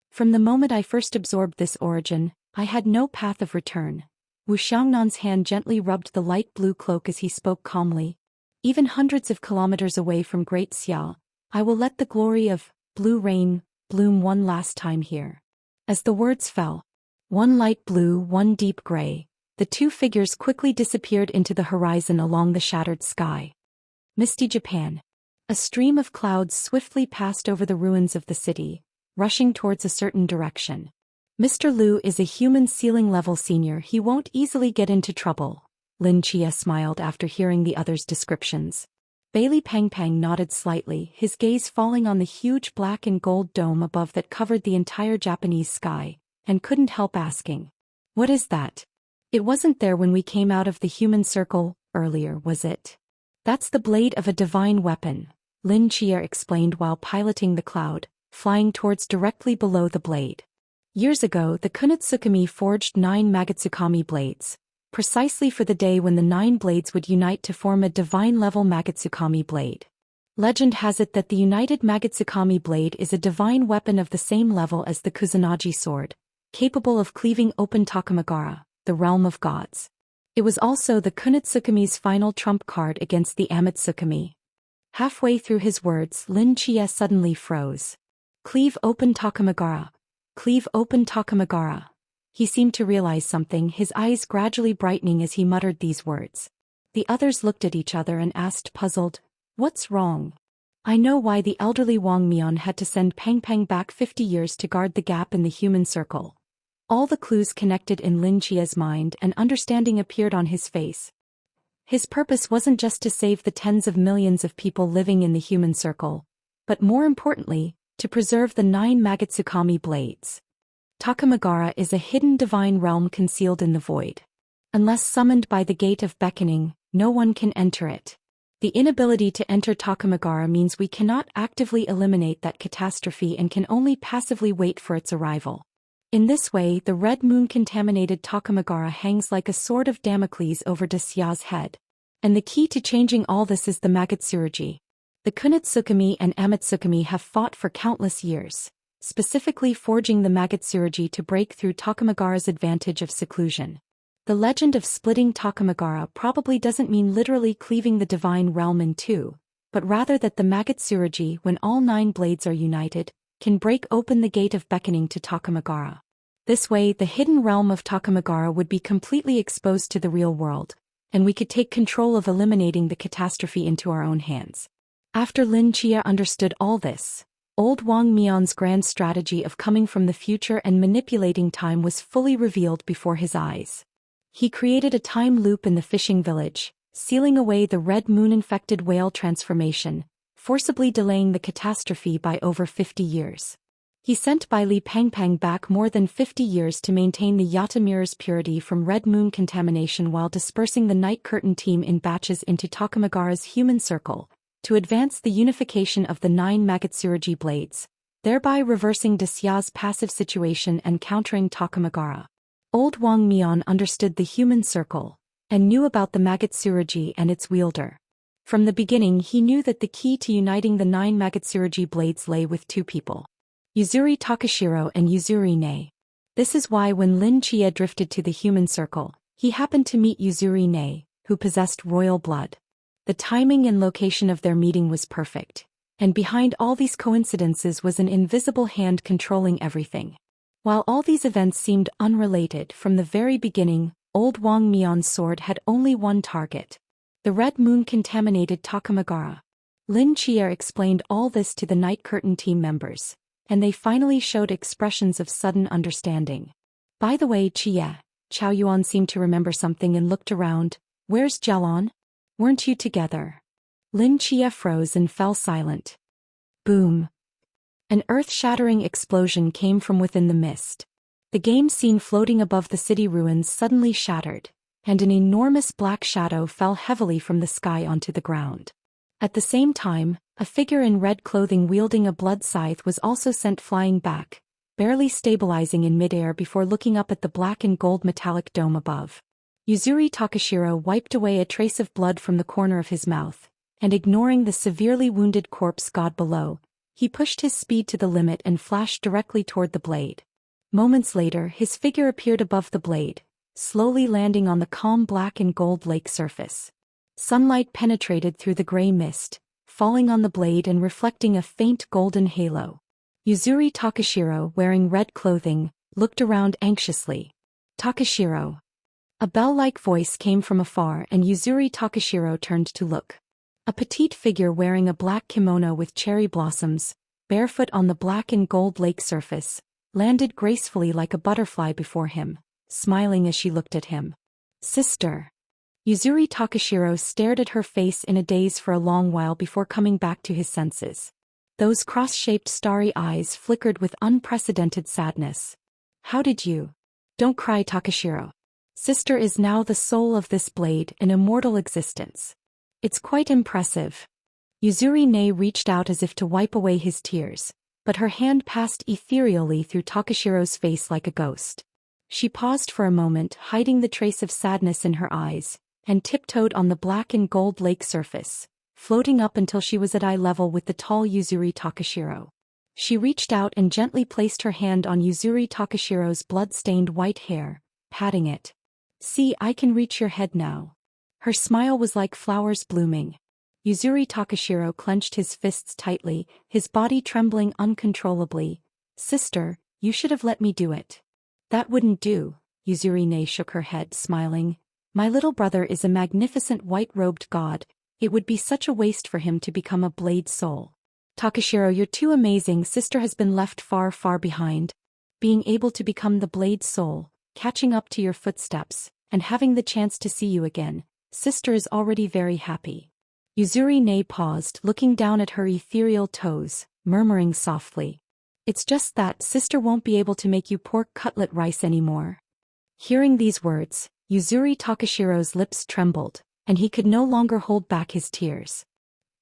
From the moment I first absorbed this origin, I had no path of return. Wu Xiangnan's hand gently rubbed the light blue cloak as he spoke calmly. Even hundreds of kilometers away from Great Xiao, I will let the glory of blue rain bloom one last time here. As the words fell, one light blue, one deep gray, the two figures quickly disappeared into the horizon along the shattered sky. Misty Japan. A stream of clouds swiftly passed over the ruins of the city, rushing towards a certain direction. Mr. Liu is a human ceiling-level senior. He won't easily get into trouble. Lin Chia smiled after hearing the others' descriptions. Bailey Pang Pang nodded slightly, his gaze falling on the huge black and gold dome above that covered the entire Japanese sky, and couldn't help asking. What is that? It wasn't there when we came out of the human circle earlier, was it? That's the blade of a divine weapon, Lin Chia explained while piloting the cloud, flying towards directly below the blade. Years ago, the Kunitsukami forged 9 Magatsukami blades, precisely for the day when the 9 blades would unite to form a divine-level Magatsukami blade. Legend has it that the united Magatsukami blade is a divine weapon of the same level as the Kusanagi sword, capable of cleaving open Takamagara, the realm of gods. It was also the Kunitsukami's final trump card against the Amatsukami. Halfway through his words, Lin Chia suddenly froze. Cleave open Takamagara. Cleave open Takamagara. He seemed to realize something, his eyes gradually brightening as he muttered these words. The others looked at each other and asked, puzzled, "What's wrong?" I know why the elderly Wang Mian had to send Pang Pang back 50 years to guard the gap in the human circle. All the clues connected in Lin Chia's mind, and understanding appeared on his face. His purpose wasn't just to save the tens of millions of people living in the human circle, but more importantly, to preserve the 9 Magatsukami blades. Takamagara is a hidden divine realm concealed in the void. Unless summoned by the Gate of Beckoning, no one can enter it. The inability to enter Takamagara means we cannot actively eliminate that catastrophe and can only passively wait for its arrival. In this way, the red moon-contaminated Takamagara hangs like a sword of Damocles over Desya's head. And the key to changing all this is the Magatsurugi. The Kunitsukami and Amatsukami have fought for countless years, specifically forging the Magatsurugi to break through Takamagara's advantage of seclusion. The legend of splitting Takamagara probably doesn't mean literally cleaving the divine realm in two, but rather that the Magatsurugi, when all 9 blades are united, can break open the Gate of Beckoning to Takamagara. This way, the hidden realm of Takamagara would be completely exposed to the real world, and we could take control of eliminating the catastrophe into our own hands. After Lin Chia understood all this, old Wang Mian's grand strategy of coming from the future and manipulating time was fully revealed before his eyes. He created a time loop in the fishing village, sealing away the red moon-infected whale transformation, forcibly delaying the catastrophe by over 50 years. He sent Bai Li Pangpang back more than 50 years to maintain the Yata mirror's purity from red moon contamination while dispersing the Night Curtain team in batches into Takamagara's human circle, to advance the unification of the 9 Magatsurugi blades, thereby reversing Desya's passive situation and countering Takamagara. Old Wang Mian understood the human circle, and knew about the Magatsurugi and its wielder. From the beginning he knew that the key to uniting the 9 Magatsurugi blades lay with 2 people. Yuzuri Takashiro and Yuzuri Nei. This is why when Lin Chia drifted to the human circle, he happened to meet Yuzuri Nei, who possessed royal blood. The timing and location of their meeting was perfect, and behind all these coincidences was an invisible hand controlling everything. While all these events seemed unrelated from the very beginning, old Wang Mian's sword had only one target: the red moon-contaminated Takamagara. Lin Chia explained all this to the Night Curtain team members, and they finally showed expressions of sudden understanding. By the way, Chia, Chao Yuan seemed to remember something and looked around. Where's Jialon? Weren't you together? Lin Chia froze and fell silent. Boom. An earth-shattering explosion came from within the mist. The game scene floating above the city ruins suddenly shattered, and an enormous black shadow fell heavily from the sky onto the ground. At the same time, a figure in red clothing wielding a blood scythe was also sent flying back, barely stabilizing in midair before looking up at the black and gold metallic dome above. Yuzuri Takashiro wiped away a trace of blood from the corner of his mouth, and ignoring the severely wounded corpse god below, he pushed his speed to the limit and flashed directly toward the blade. Moments later, his figure appeared above the blade, slowly landing on the calm black and gold lake surface. Sunlight penetrated through the gray mist, falling on the blade and reflecting a faint golden halo. Yuzuri Takashiro, wearing red clothing, looked around anxiously. Takashiro. A bell-like voice came from afar and Yuzuri Takashiro turned to look. A petite figure wearing a black kimono with cherry blossoms, barefoot on the black and gold lake surface, landed gracefully like a butterfly before him, smiling as she looked at him. Sister. Yuzuri Takashiro stared at her face in a daze for a long while before coming back to his senses. Those cross-shaped starry eyes flickered with unprecedented sadness. How did you? Don't cry, Takashiro. Sister is now the soul of this blade, an immortal existence. It's quite impressive. Yuzuri Nei reached out as if to wipe away his tears, but her hand passed ethereally through Takashiro's face like a ghost. She paused for a moment, hiding the trace of sadness in her eyes, and tiptoed on the black and gold lake surface, floating up until she was at eye level with the tall Yuzuri Takashiro. She reached out and gently placed her hand on Yuzuri Takashiro's blood-stained white hair, patting it. See, I can reach your head now. Her smile was like flowers blooming. Yuzuri Takashiro clenched his fists tightly, his body trembling uncontrollably. Sister, you should have let me do it. That wouldn't do. Yuzuri Nei shook her head, smiling. My little brother is a magnificent white-robed god. It would be such a waste for him to become a blade soul. Takashiro, you're too amazing. Sister has been left far, far behind. Being able to become the blade soul, catching up to your footsteps, and having the chance to see you again. Sister is already very happy. Yuzuri Nei paused, looking down at her ethereal toes, murmuring softly. It's just that sister won't be able to make you pork cutlet rice anymore. Hearing these words, Yuzuri Takashiro's lips trembled, and he could no longer hold back his tears.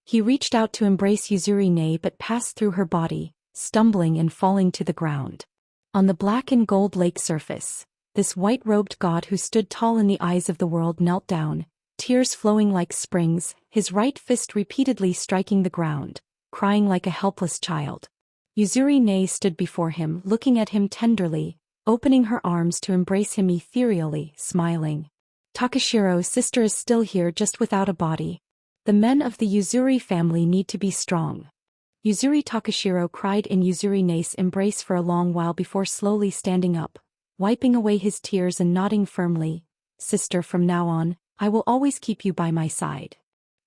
He reached out to embrace Yuzuri but passed through her body, stumbling and falling to the ground. On the black and gold lake surface, this white-robed god who stood tall in the eyes of the world knelt down, tears flowing like springs, his right fist repeatedly striking the ground, crying like a helpless child. Yuzuri stood before him, looking at him tenderly, opening her arms to embrace him ethereally, smiling. Takashiro, sister is still here just without a body. The men of the Yuzuri family need to be strong. Yuzuri Takashiro cried in Yuzuri-ne's embrace for a long while before slowly standing up, wiping away his tears and nodding firmly. Sister, from now on, I will always keep you by my side.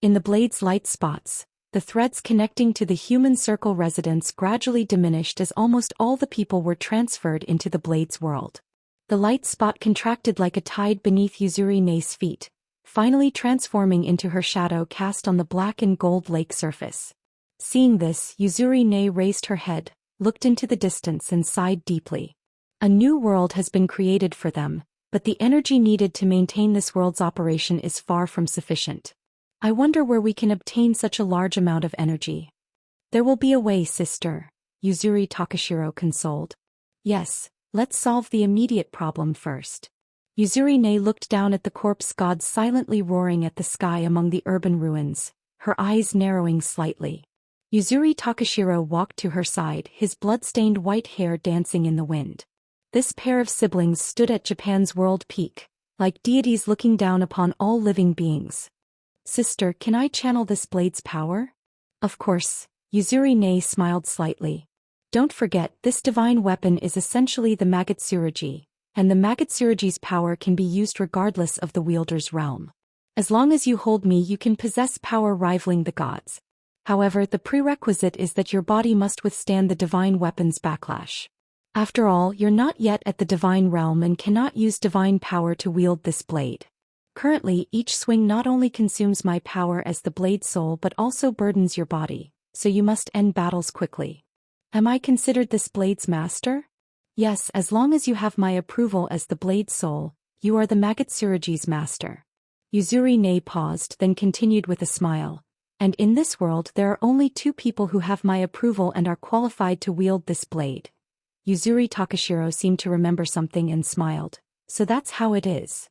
In the blade's light spots, the threads connecting to the human circle residence gradually diminished as almost all the people were transferred into the blade's world. The light spot contracted like a tide beneath Yuzuri-ne's feet, finally transforming into her shadow cast on the black and gold lake surface. Seeing this, Yuzuri-ne raised her head, looked into the distance and sighed deeply. A new world has been created for them, but the energy needed to maintain this world's operation is far from sufficient. I wonder where we can obtain such a large amount of energy. There will be a way, sister, Yuzuri Takashiro consoled. Yes, let's solve the immediate problem first. Yuzuri-ne looked down at the corpse god silently roaring at the sky among the urban ruins, her eyes narrowing slightly. Yuzuri Takashiro walked to her side, his blood-stained white hair dancing in the wind. This pair of siblings stood at Japan's world peak, like deities looking down upon all living beings. Sister, can I channel this blade's power? Of course, Yuzuri-ne smiled slightly. Don't forget, this divine weapon is essentially the Magatsurugi, and the Magatsurugi's power can be used regardless of the wielder's realm. As long as you hold me, you can possess power rivaling the gods. However, the prerequisite is that your body must withstand the divine weapon's backlash. After all, you're not yet at the divine realm and cannot use divine power to wield this blade. Currently, each swing not only consumes my power as the blade soul but also burdens your body, so you must end battles quickly. Am I considered this blade's master? Yes, as long as you have my approval as the blade soul, you are the Magatsurugi's master. Yuzuri-ne paused, then continued with a smile. And in this world there are only two people who have my approval and are qualified to wield this blade. Yuzuri Takashiro seemed to remember something and smiled. So that's how it is.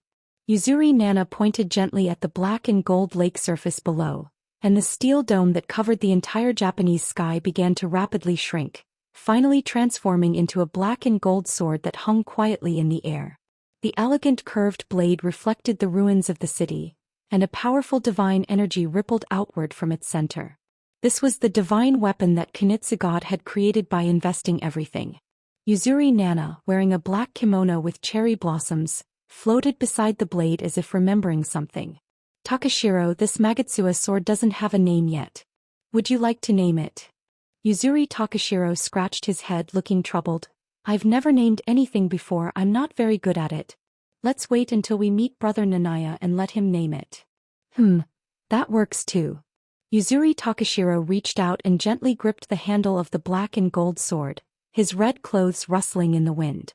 Yuzuri Nana pointed gently at the black and gold lake surface below, and the steel dome that covered the entire Japanese sky began to rapidly shrink, finally transforming into a black and gold sword that hung quietly in the air. The elegant curved blade reflected the ruins of the city, and a powerful divine energy rippled outward from its center. This was the divine weapon that Kunitsu God had created by investing everything. Yuzuri Nana, wearing a black kimono with cherry blossoms, floated beside the blade as if remembering something. Takashiro, this Magatsuwa sword doesn't have a name yet. Would you like to name it? Yuzuri Takashiro scratched his head, looking troubled. I've never named anything before, I'm not very good at it. Let's wait until we meet Brother Nanaya and let him name it. That works too. Yuzuri Takashiro reached out and gently gripped the handle of the black and gold sword, his red clothes rustling in the wind.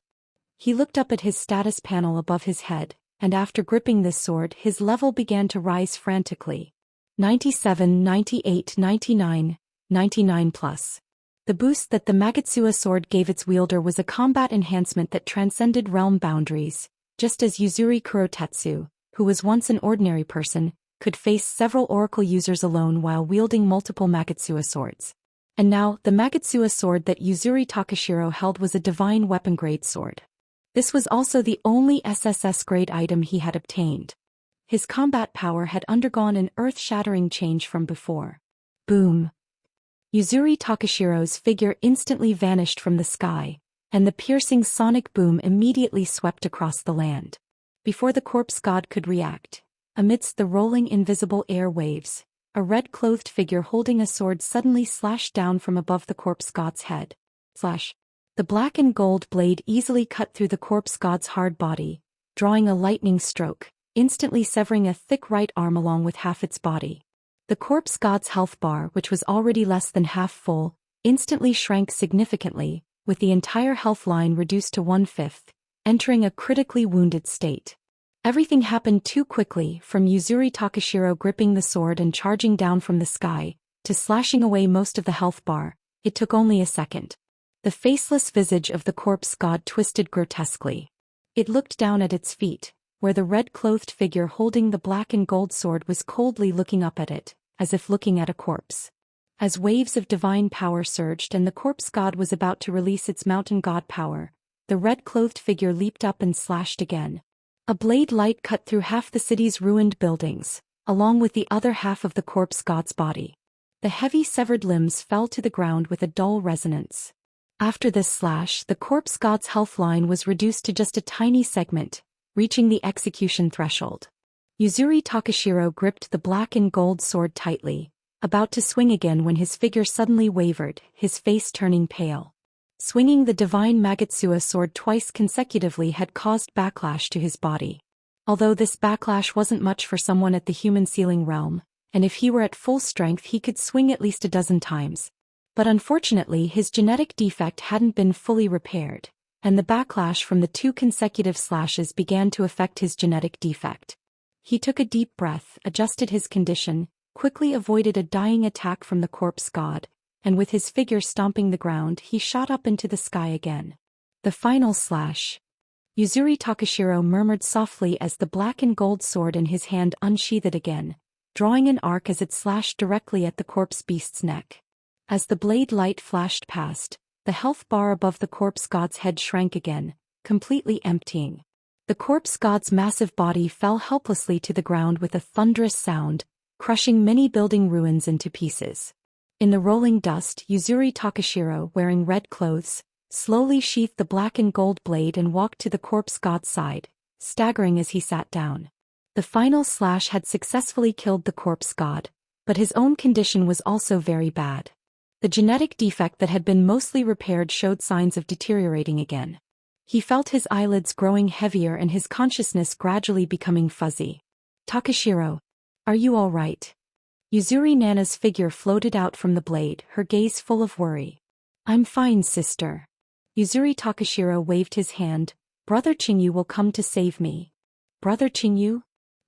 He looked up at his status panel above his head, and after gripping this sword his level began to rise frantically. 97, 98, 99, 99 plus. The boost that the Magatsuwa sword gave its wielder was a combat enhancement that transcended realm boundaries, just as Yuzuri Kurotetsu, who was once an ordinary person, could face several oracle users alone while wielding multiple Magatsuwa swords. And now, the Magatsuwa sword that Yuzuri Takashiro held was a divine weapon-grade sword. This was also the only SSS-grade item he had obtained. His combat power had undergone an earth-shattering change from before. Boom! Yuzuri Takashiro's figure instantly vanished from the sky, and the piercing sonic boom immediately swept across the land. Before the corpse god could react, amidst the rolling invisible air waves, a red-clothed figure holding a sword suddenly slashed down from above the corpse god's head. Slash. The black and gold blade easily cut through the corpse god's hard body, drawing a lightning stroke, instantly severing a thick right arm along with half its body. The corpse god's health bar, which was already less than half full, instantly shrank significantly, with the entire health line reduced to 1/5, entering a critically wounded state. Everything happened too quickly, from Yuzuri Takashiro gripping the sword and charging down from the sky, to slashing away most of the health bar. It took only a second. The faceless visage of the corpse god twisted grotesquely. It looked down at its feet, where the red-clothed figure holding the black and gold sword was coldly looking up at it, as if looking at a corpse. As waves of divine power surged and the corpse god was about to release its mountain god power, the red-clothed figure leaped up and slashed again. A blade light cut through half the city's ruined buildings, along with the other half of the corpse god's body. The heavy severed limbs fell to the ground with a dull resonance. After this slash, the corpse god's health line was reduced to just a tiny segment, reaching the execution threshold. Yuzuri Takashiro gripped the black and gold sword tightly, about to swing again when his figure suddenly wavered, his face turning pale. Swinging the divine Magatsuwa sword twice consecutively had caused backlash to his body. Although this backlash wasn't much for someone at the human ceiling realm, and if he were at full strength he could swing at least a dozen times. But unfortunately his genetic defect hadn't been fully repaired, and the backlash from the 2 consecutive slashes began to affect his genetic defect. He took a deep breath, adjusted his condition, quickly avoided a dying attack from the corpse god, and with his figure stomping the ground he shot up into the sky again. The final slash. Yuzuri Takashiro murmured softly as the black and gold sword in his hand unsheathed again, drawing an arc as it slashed directly at the corpse beast's neck. As the blade light flashed past, the health bar above the corpse god's head shrank again, completely emptying. The corpse god's massive body fell helplessly to the ground with a thunderous sound, crushing many building ruins into pieces. In the rolling dust, Yuzuri Takashiro, wearing red clothes, slowly sheathed the black and gold blade and walked to the corpse god's side, staggering as he sat down. The final slash had successfully killed the corpse god, but his own condition was also very bad. The genetic defect that had been mostly repaired showed signs of deteriorating again. He felt his eyelids growing heavier and his consciousness gradually becoming fuzzy. "Takashiro, are you all right?" Yuzuri Nana's figure floated out from the blade, her gaze full of worry. "I'm fine, sister." Yuzuri Takashiro waved his hand. "Brother Qingyu will come to save me." "Brother Qingyu?"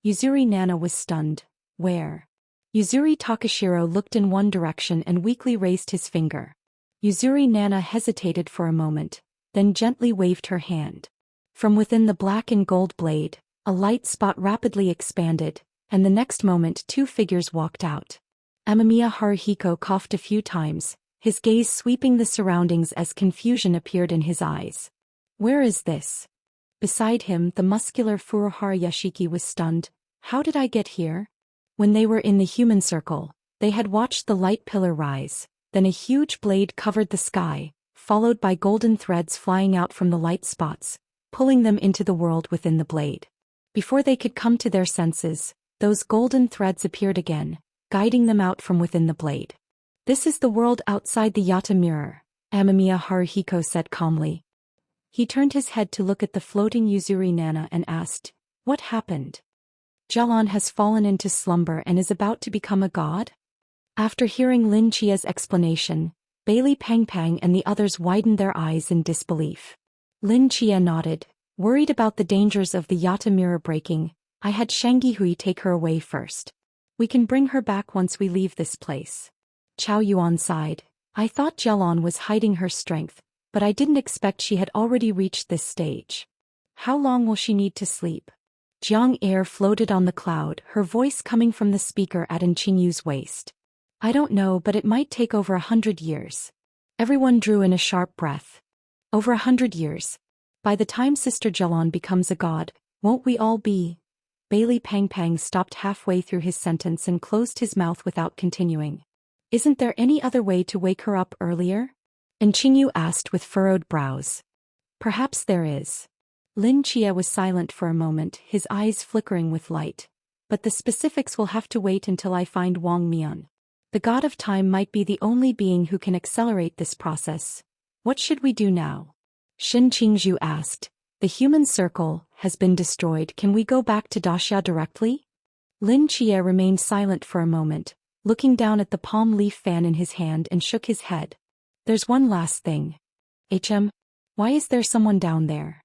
Yuzuri Nana was stunned. "Where?" Yuzuri Takashiro looked in one direction and weakly raised his finger. Yuzuri Nana hesitated for a moment, then gently waved her hand. From within the black and gold blade, a light spot rapidly expanded, and the next moment 2 figures walked out. Amamiya Haruhiko coughed a few times, his gaze sweeping the surroundings as confusion appeared in his eyes. "Where is this?" Beside him, the muscular Furuhara Yashiki was stunned. "How did I get here?" When they were in the human circle, they had watched the light pillar rise, then a huge blade covered the sky, followed by golden threads flying out from the light spots, pulling them into the world within the blade. Before they could come to their senses, those golden threads appeared again, guiding them out from within the blade. "This is the world outside the Yata mirror," Amamiya Haruhiko said calmly. He turned his head to look at the floating Yuzuri Nana and asked, "What happened?" "Jalan has fallen into slumber and is about to become a god?" After hearing Lin Chia's explanation, Bailey Pangpang and the others widened their eyes in disbelief. Lin Chia nodded, worried about the dangers of the Yata mirror breaking. "I had Shangyihui take her away first. We can bring her back once we leave this place." Chao Yuan sighed. "I thought Jalan was hiding her strength, but I didn't expect she had already reached this stage. How long will she need to sleep?" Jiang Air floated on the cloud, her voice coming from the speaker at Qinyu's waist. "I don't know, but it might take over 100 years. Everyone drew in a sharp breath. "Over 100 years. By the time Sister Jalan becomes a god, won't we all be?" Bailey Pangpang stopped halfway through his sentence and closed his mouth without continuing. "Isn't there any other way to wake her up earlier?" Qingyu asked with furrowed brows. "Perhaps there is." Lin Chia was silent for a moment, his eyes flickering with light. "But the specifics will have to wait until I find Wang Mian. The god of time might be the only being who can accelerate this process. What should we do now?" Shin Qingzhu asked. "The human circle has been destroyed. Can we go back to Daxia directly?" Lin Chia remained silent for a moment, looking down at the palm leaf fan in his hand and shook his head. There's one last thing. Why is there someone down there?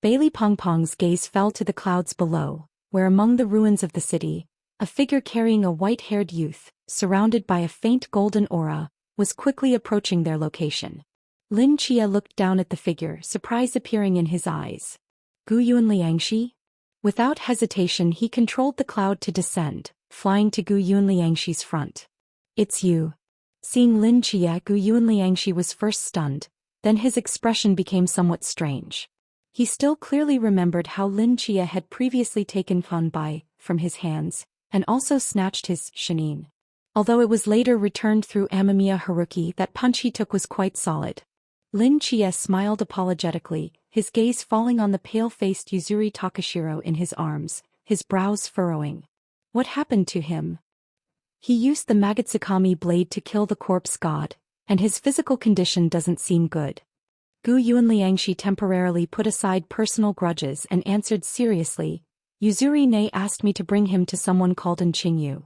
Bailey Pong Pong's gaze fell to the clouds below, where among the ruins of the city, a figure carrying a white-haired youth, surrounded by a faint golden aura, was quickly approaching their location. Lin Chia looked down at the figure, surprise appearing in his eyes. Gu Yuan Liangxi? Without hesitation he controlled the cloud to descend, flying to Gu Yuan Liangxi's front. It's you. Seeing Lin Chia, Gu Yuan Liangxi was first stunned, then his expression became somewhat strange. He still clearly remembered how Lin Chia had previously taken Fan Bai from his hands, and also snatched his shinin. Although it was later returned through Amamiya Haruki, that punch he took was quite solid. Lin Chia smiled apologetically, his gaze falling on the pale-faced Yuzuri Takashiro in his arms, his brows furrowing. What happened to him? He used the Magatsukami blade to kill the corpse god, and his physical condition doesn't seem good. Gu Yuan Liangxi temporarily put aside personal grudges and answered seriously, Yuzuri Ne asked me to bring him to someone called An Qingyu.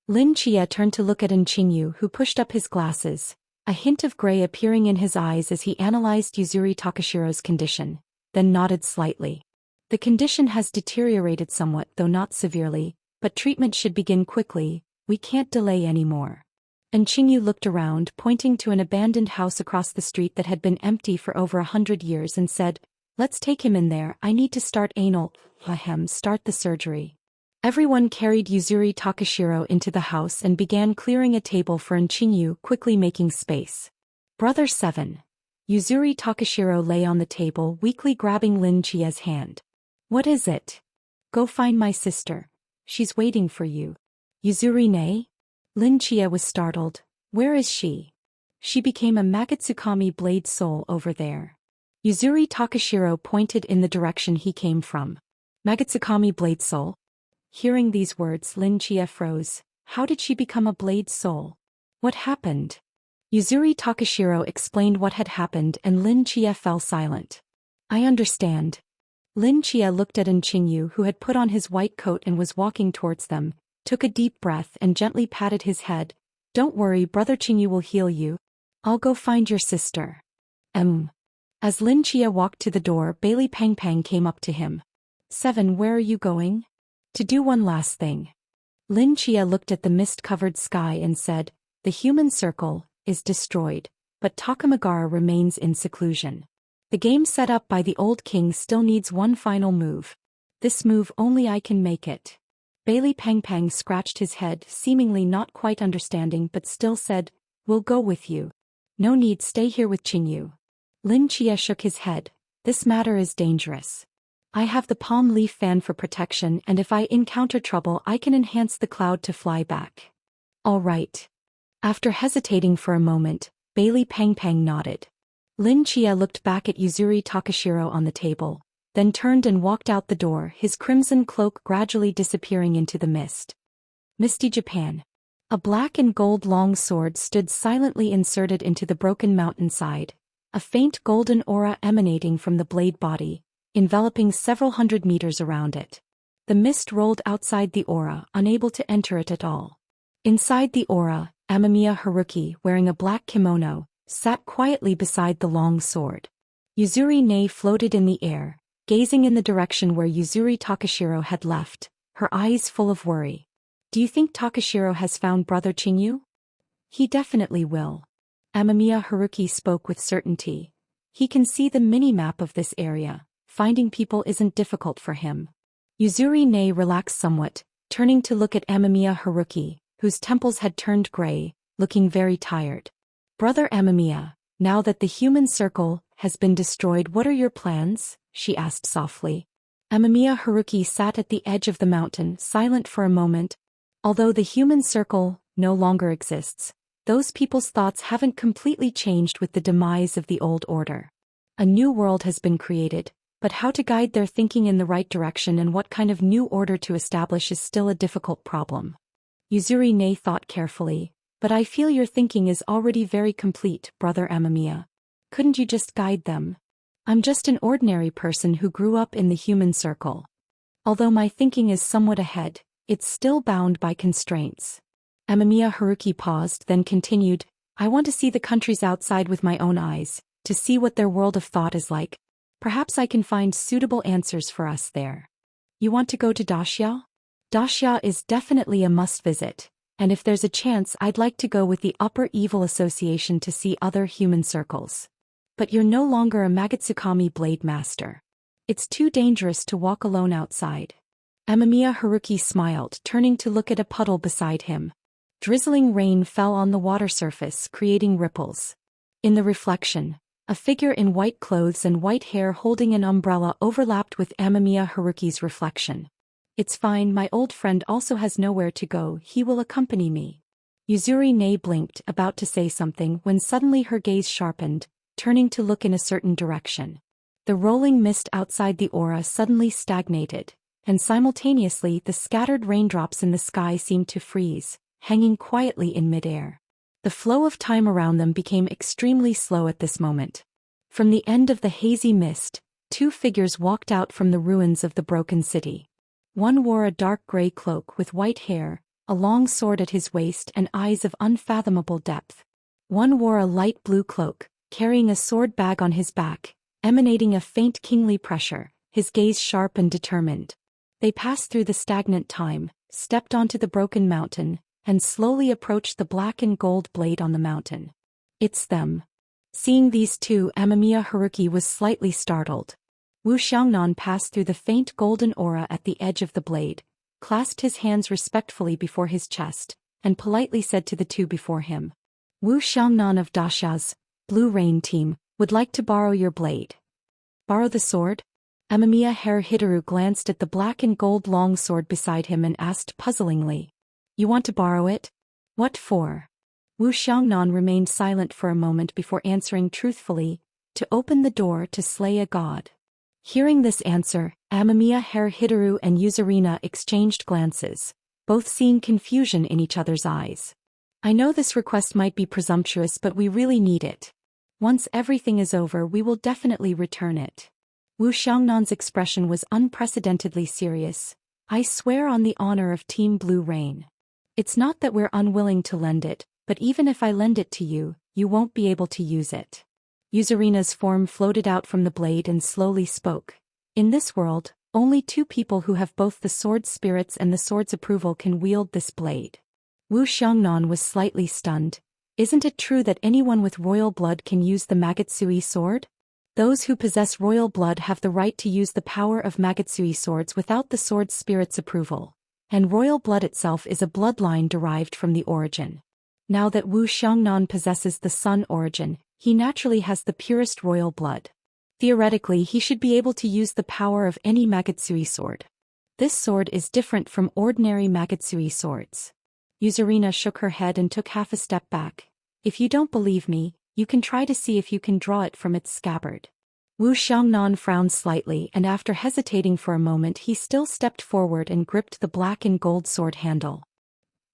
Lin Chia turned to look at An Qingyu, who pushed up his glasses, a hint of gray appearing in his eyes as he analyzed Yuzuri Takashiro's condition, then nodded slightly. The condition has deteriorated somewhat, though not severely, but treatment should begin quickly, we can't delay anymore. An Qingyu looked around, pointing to an abandoned house across the street that had been empty for over 100 years and said, let's take him in there, I need to start start the surgery. Everyone carried Yuzuri Takashiro into the house and began clearing a table for An Qingyu, quickly making space. Brother 7. Yuzuri Takashiro lay on the table, weakly grabbing Lin Chia's hand. What is it? Go find my sister. She's waiting for you. Yuzuri Ne? Lin Chia was startled. Where is she? She became a Magatsukami blade soul over there. Yuzuri Takashiro pointed in the direction he came from. Magatsukami blade soul? Hearing these words, Lin Chia froze. How did she become a blade soul? What happened? Yuzuri Takashiro explained what had happened and Lin Chia fell silent. I understand. Lin Chia looked at An Qingyu, who had put on his white coat and was walking towards them, took a deep breath and gently patted his head. Don't worry, Brother Qingyu will heal you. I'll go find your sister. As Lin Chia walked to the door, Bailey Pang Pang came up to him. 7. Where are you going? To do one last thing. Lin Chia looked at the mist-covered sky and said, the human circle is destroyed, but Takamagara remains in seclusion. The game set up by the old king still needs one final move. This move only I can make it. Bailey Pang Pang scratched his head, seemingly not quite understanding, but still said, we'll go with you. No need, stay here with Qingyu. Lin Chia shook his head. This matter is dangerous. I have the palm leaf fan for protection, and if I encounter trouble I can enhance the cloud to fly back. All right. After hesitating for a moment, Bailey Pang Pang nodded. Lin Chia looked back at Yuzuri Takashiro on the table, then turned and walked out the door, his crimson cloak gradually disappearing into the mist. Misty Japan. A black and gold long sword stood silently inserted into the broken mountainside, a faint golden aura emanating from the blade body, enveloping several hundred meters around it. The mist rolled outside the aura, unable to enter it at all. Inside the aura, Amamiya Haruki, wearing a black kimono, sat quietly beside the long sword. Yuzuri Ne floated in the air, gazing in the direction where Yuzuri Takashiro had left, her eyes full of worry. Do you think Takashiro has found Brother Qingyu? He definitely will. Amamiya Haruki spoke with certainty. He can see the mini-map of this area. Finding people isn't difficult for him. Yuzuri Ne relaxed somewhat, turning to look at Amamiya Haruki, whose temples had turned gray, looking very tired. Brother Amamiya, now that the human circle has been destroyed, what are your plans? She asked softly. Amamiya Haruki sat at the edge of the mountain, silent for a moment. Although the human circle no longer exists, those people's thoughts haven't completely changed with the demise of the old order. A new world has been created, but how to guide their thinking in the right direction and what kind of new order to establish is still a difficult problem. Yuzuri Ne thought carefully. But I feel your thinking is already very complete, Brother Amamiya. Couldn't you just guide them? I'm just an ordinary person who grew up in the human circle. Although my thinking is somewhat ahead, it's still bound by constraints. Amamiya Haruki paused, then continued, I want to see the countries outside with my own eyes, to see what their world of thought is like. Perhaps I can find suitable answers for us there. You want to go to Daxia? Daxia is definitely a must-visit, and if there's a chance I'd like to go with the Upper Evil Association to see other human circles. But you're no longer a Magatsukami Blade Master. It's too dangerous to walk alone outside. Amamiya Haruki smiled, turning to look at a puddle beside him. Drizzling rain fell on the water surface, creating ripples. In the reflection, a figure in white clothes and white hair holding an umbrella overlapped with Amamiya Haruki's reflection. It's fine, my old friend also has nowhere to go, he will accompany me. Yuzuri Ne blinked, about to say something, when suddenly her gaze sharpened, turning to look in a certain direction. The rolling mist outside the aura suddenly stagnated, and simultaneously the scattered raindrops in the sky seemed to freeze, hanging quietly in midair. The flow of time around them became extremely slow at this moment. From the end of the hazy mist, two figures walked out from the ruins of the broken city. One wore a dark gray cloak with white hair, a long sword at his waist and eyes of unfathomable depth. One wore a light blue cloak, carrying a sword bag on his back, emanating a faint kingly pressure, his gaze sharp and determined. They passed through the stagnant time, stepped onto the broken mountain, and slowly approached the black and gold blade on the mountain. It's them. Seeing these two, Amamiya Haruki was slightly startled. Wu Xiangnan passed through the faint golden aura at the edge of the blade, clasped his hands respectfully before his chest, and politely said to the two before him. Wu Xiangnan of Daxia's Blue Rain team would like to borrow your blade. Borrow the sword? Amamiya Haruhitaru glanced at the black and gold long sword beside him and asked puzzlingly. You want to borrow it? What for? Wu Xiangnan remained silent for a moment before answering truthfully, to open the door to slay a god. Hearing this answer, Amamiya Haruhitaru and Yuzurina exchanged glances, both seeing confusion in each other's eyes. I know this request might be presumptuous, but we really need it. Once everything is over, we will definitely return it. Wu Xiangnan's expression was unprecedentedly serious. I swear on the honor of Team Blue Rain. It's not that we're unwilling to lend it, but even if I lend it to you, you won't be able to use it. Yuzurina's form floated out from the blade and slowly spoke. In this world, only two people who have both the sword's spirits and the sword's approval can wield this blade. Wu Xiangnan was slightly stunned. Isn't it true that anyone with royal blood can use the Magatsui sword? Those who possess royal blood have the right to use the power of Magatsui swords without the sword's spirit's approval. And royal blood itself is a bloodline derived from the origin. Now that Wu Xiangnan possesses the sun origin, he naturally has the purest royal blood. Theoretically, he should be able to use the power of any Magatsui sword. This sword is different from ordinary Magatsui swords. Yuzurina shook her head and took half a step back. If you don't believe me, you can try to see if you can draw it from its scabbard. Wu Xiangnan frowned slightly, and after hesitating for a moment he still stepped forward and gripped the black and gold sword handle.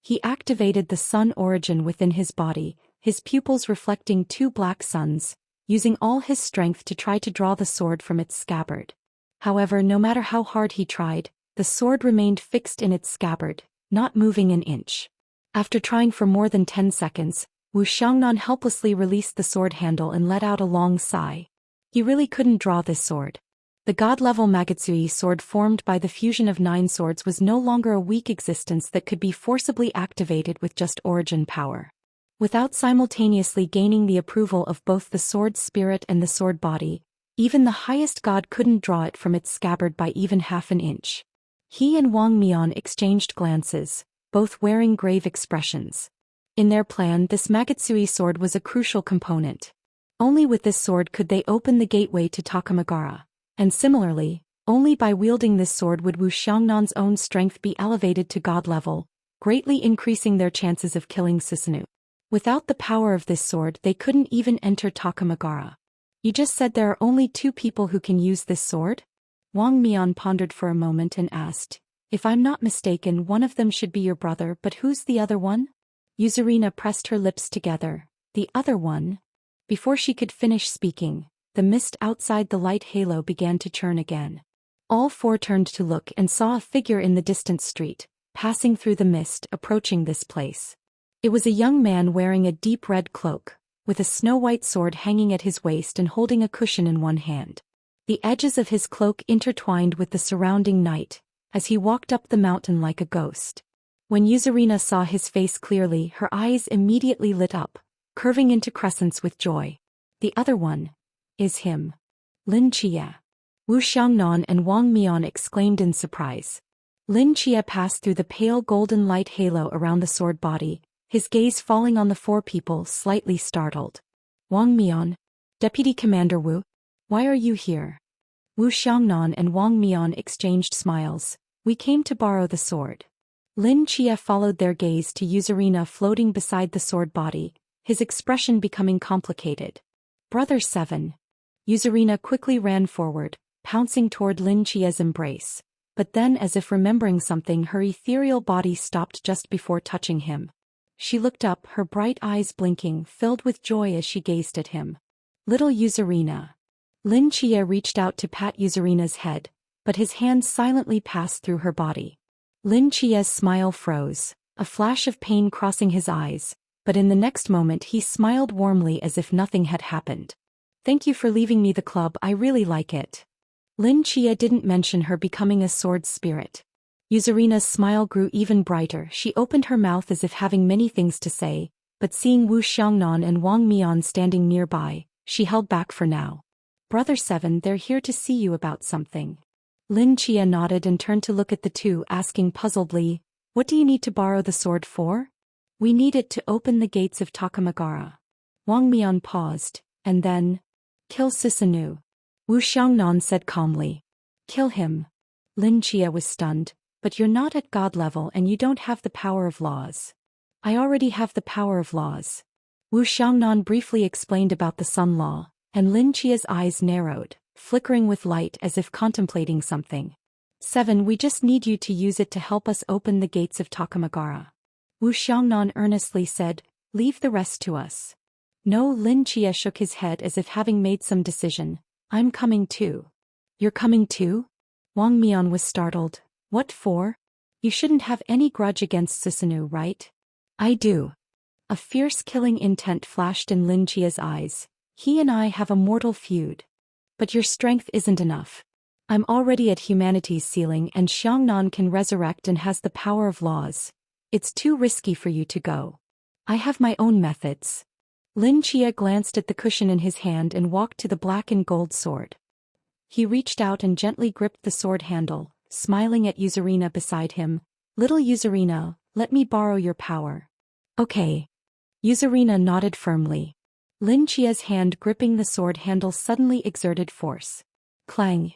He activated the sun origin within his body, his pupils reflecting two black suns, using all his strength to try to draw the sword from its scabbard. However, no matter how hard he tried, the sword remained fixed in its scabbard, not moving an inch. After trying for more than 10 seconds, Wu Xiangnan helplessly released the sword handle and let out a long sigh. He really couldn't draw this sword. The god-level Magatsui sword formed by the fusion of 9 swords was no longer a weak existence that could be forcibly activated with just origin power. Without simultaneously gaining the approval of both the sword spirit and the sword body, even the highest god couldn't draw it from its scabbard by even half an inch. He and Wang Mian exchanged glances, both wearing grave expressions. In their plan, this Magatsui sword was a crucial component. Only with this sword could they open the gateway to Takamagara, and similarly, only by wielding this sword would Wu Xiangnan's own strength be elevated to god level, greatly increasing their chances of killing Susanoo. Without the power of this sword, they couldn't even enter Takamagara. You just said there are only 2 people who can use this sword? Wang Mian pondered for a moment and asked, if I'm not mistaken, one of them should be your brother, but who's the other one? Yuzurina pressed her lips together. The other one? Before she could finish speaking, the mist outside the light halo began to churn again. All 4 turned to look and saw a figure in the distant street, passing through the mist, approaching this place. It was a young man wearing a deep red cloak, with a snow-white sword hanging at his waist and holding a cushion in one hand. The edges of his cloak intertwined with the surrounding night, as he walked up the mountain like a ghost. When Yuzurina saw his face clearly, her eyes immediately lit up, curving into crescents with joy. The other one is him. Lin Chia. Wu Xiangnan and Wang Mian exclaimed in surprise. Lin Chia passed through the pale golden light halo around the sword body, his gaze falling on the four people, slightly startled. Wang Mian. Deputy Commander Wu? Why are you here? Wu Xiangnan and Wang Mian exchanged smiles. We came to borrow the sword. Lin Chia followed their gaze to Yuzurina floating beside the sword body, his expression becoming complicated. Brother 7. Yuzurina quickly ran forward, pouncing toward Lin Chia's embrace, but then, as if remembering something, her ethereal body stopped just before touching him. She looked up, her bright eyes blinking, filled with joy as she gazed at him. Little Yuzurina. Lin Chia reached out to pat Yuzurina's head, but his hand silently passed through her body. Lin Chia's smile froze, a flash of pain crossing his eyes, but in the next moment he smiled warmly as if nothing had happened. Thank you for leaving me the club, I really like it. Lin Chia didn't mention her becoming a sword spirit. Yuzurina's smile grew even brighter. She opened her mouth as if having many things to say, but seeing Wu Xiangnan and Wang Mian standing nearby, she held back for now. Brother 7, they're here to see you about something. Lin Chia nodded and turned to look at the two, asking puzzledly, what do you need to borrow the sword for? We need it to open the gates of Takamagara. Wang Mian paused, and then, kill Susanoo. Wu Xiangnan said calmly. Kill him. Lin Chia was stunned, but you're not at god level and you don't have the power of laws. I already have the power of laws. Wu Xiangnan briefly explained about the Sun Law, and Lin Chia's eyes narrowed, flickering with light as if contemplating something. 7. We just need you to use it to help us open the gates of Takamagara. Wu Xiangnan earnestly said, leave the rest to us. No, Lin Chia shook his head as if having made some decision. I'm coming too. You're coming too? Wang Mian was startled. What for? You shouldn't have any grudge against Susanoo, right? I do. A fierce killing intent flashed in Lin Chia's eyes. He and I have a mortal feud. But your strength isn't enough. I'm already at humanity's ceiling and Xiangnan can resurrect and has the power of laws. It's too risky for you to go. I have my own methods. Lin Chia glanced at the cushion in his hand and walked to the black and gold sword. He reached out and gently gripped the sword handle, smiling at Yuzurina beside him. Little Yuzurina, let me borrow your power. Okay. Yuzurina nodded firmly. Lin Chia's hand gripping the sword handle suddenly exerted force. Clang.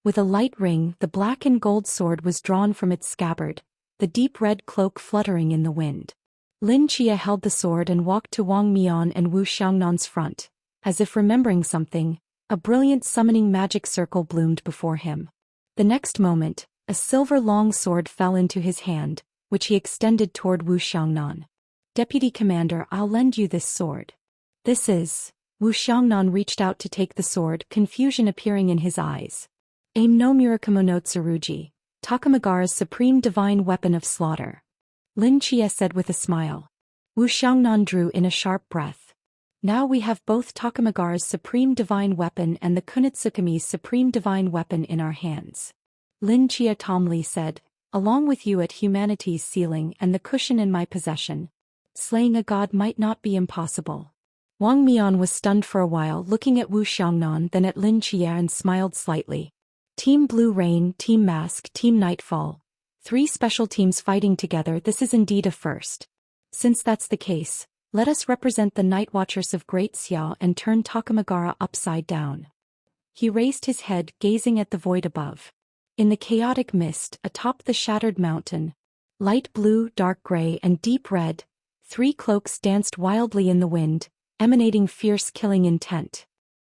With a light ring, the black and gold sword was drawn from its scabbard, the deep red cloak fluttering in the wind. Lin Chia held the sword and walked to Wang Mian and Wu Xiangnan's front. As if remembering something, a brilliant summoning magic circle bloomed before him. The next moment, a silver long sword fell into his hand, which he extended toward Wu Xiangnan. Deputy Commander, I'll lend you this sword. This is... Wu Xiangnan reached out to take the sword, confusion appearing in his eyes. Aim no Murakumo no Tsurugi, Takamagara's supreme divine weapon of slaughter. Lin Chia said with a smile. Wu Xiangnan drew in a sharp breath. Now we have both Takamagara's supreme divine weapon and the Kunitsukumi's supreme divine weapon in our hands. Lin Chia calmly said, along with you at humanity's ceiling and the cushion in my possession. Slaying a god might not be impossible. Wang Mian was stunned for a while, looking at Wu Xiangnan, then at Lin Chia and smiled slightly. Team Blue Rain, Team Mask, Team Nightfall. 3 special teams fighting together, this is indeed a first. Since that's the case, let us represent the Night Watchers of Great Xiao and turn Takamagara upside down. He raised his head, gazing at the void above. In the chaotic mist, atop the shattered mountain, light blue, dark gray, and deep red, 3 cloaks danced wildly in the wind, emanating fierce killing intent.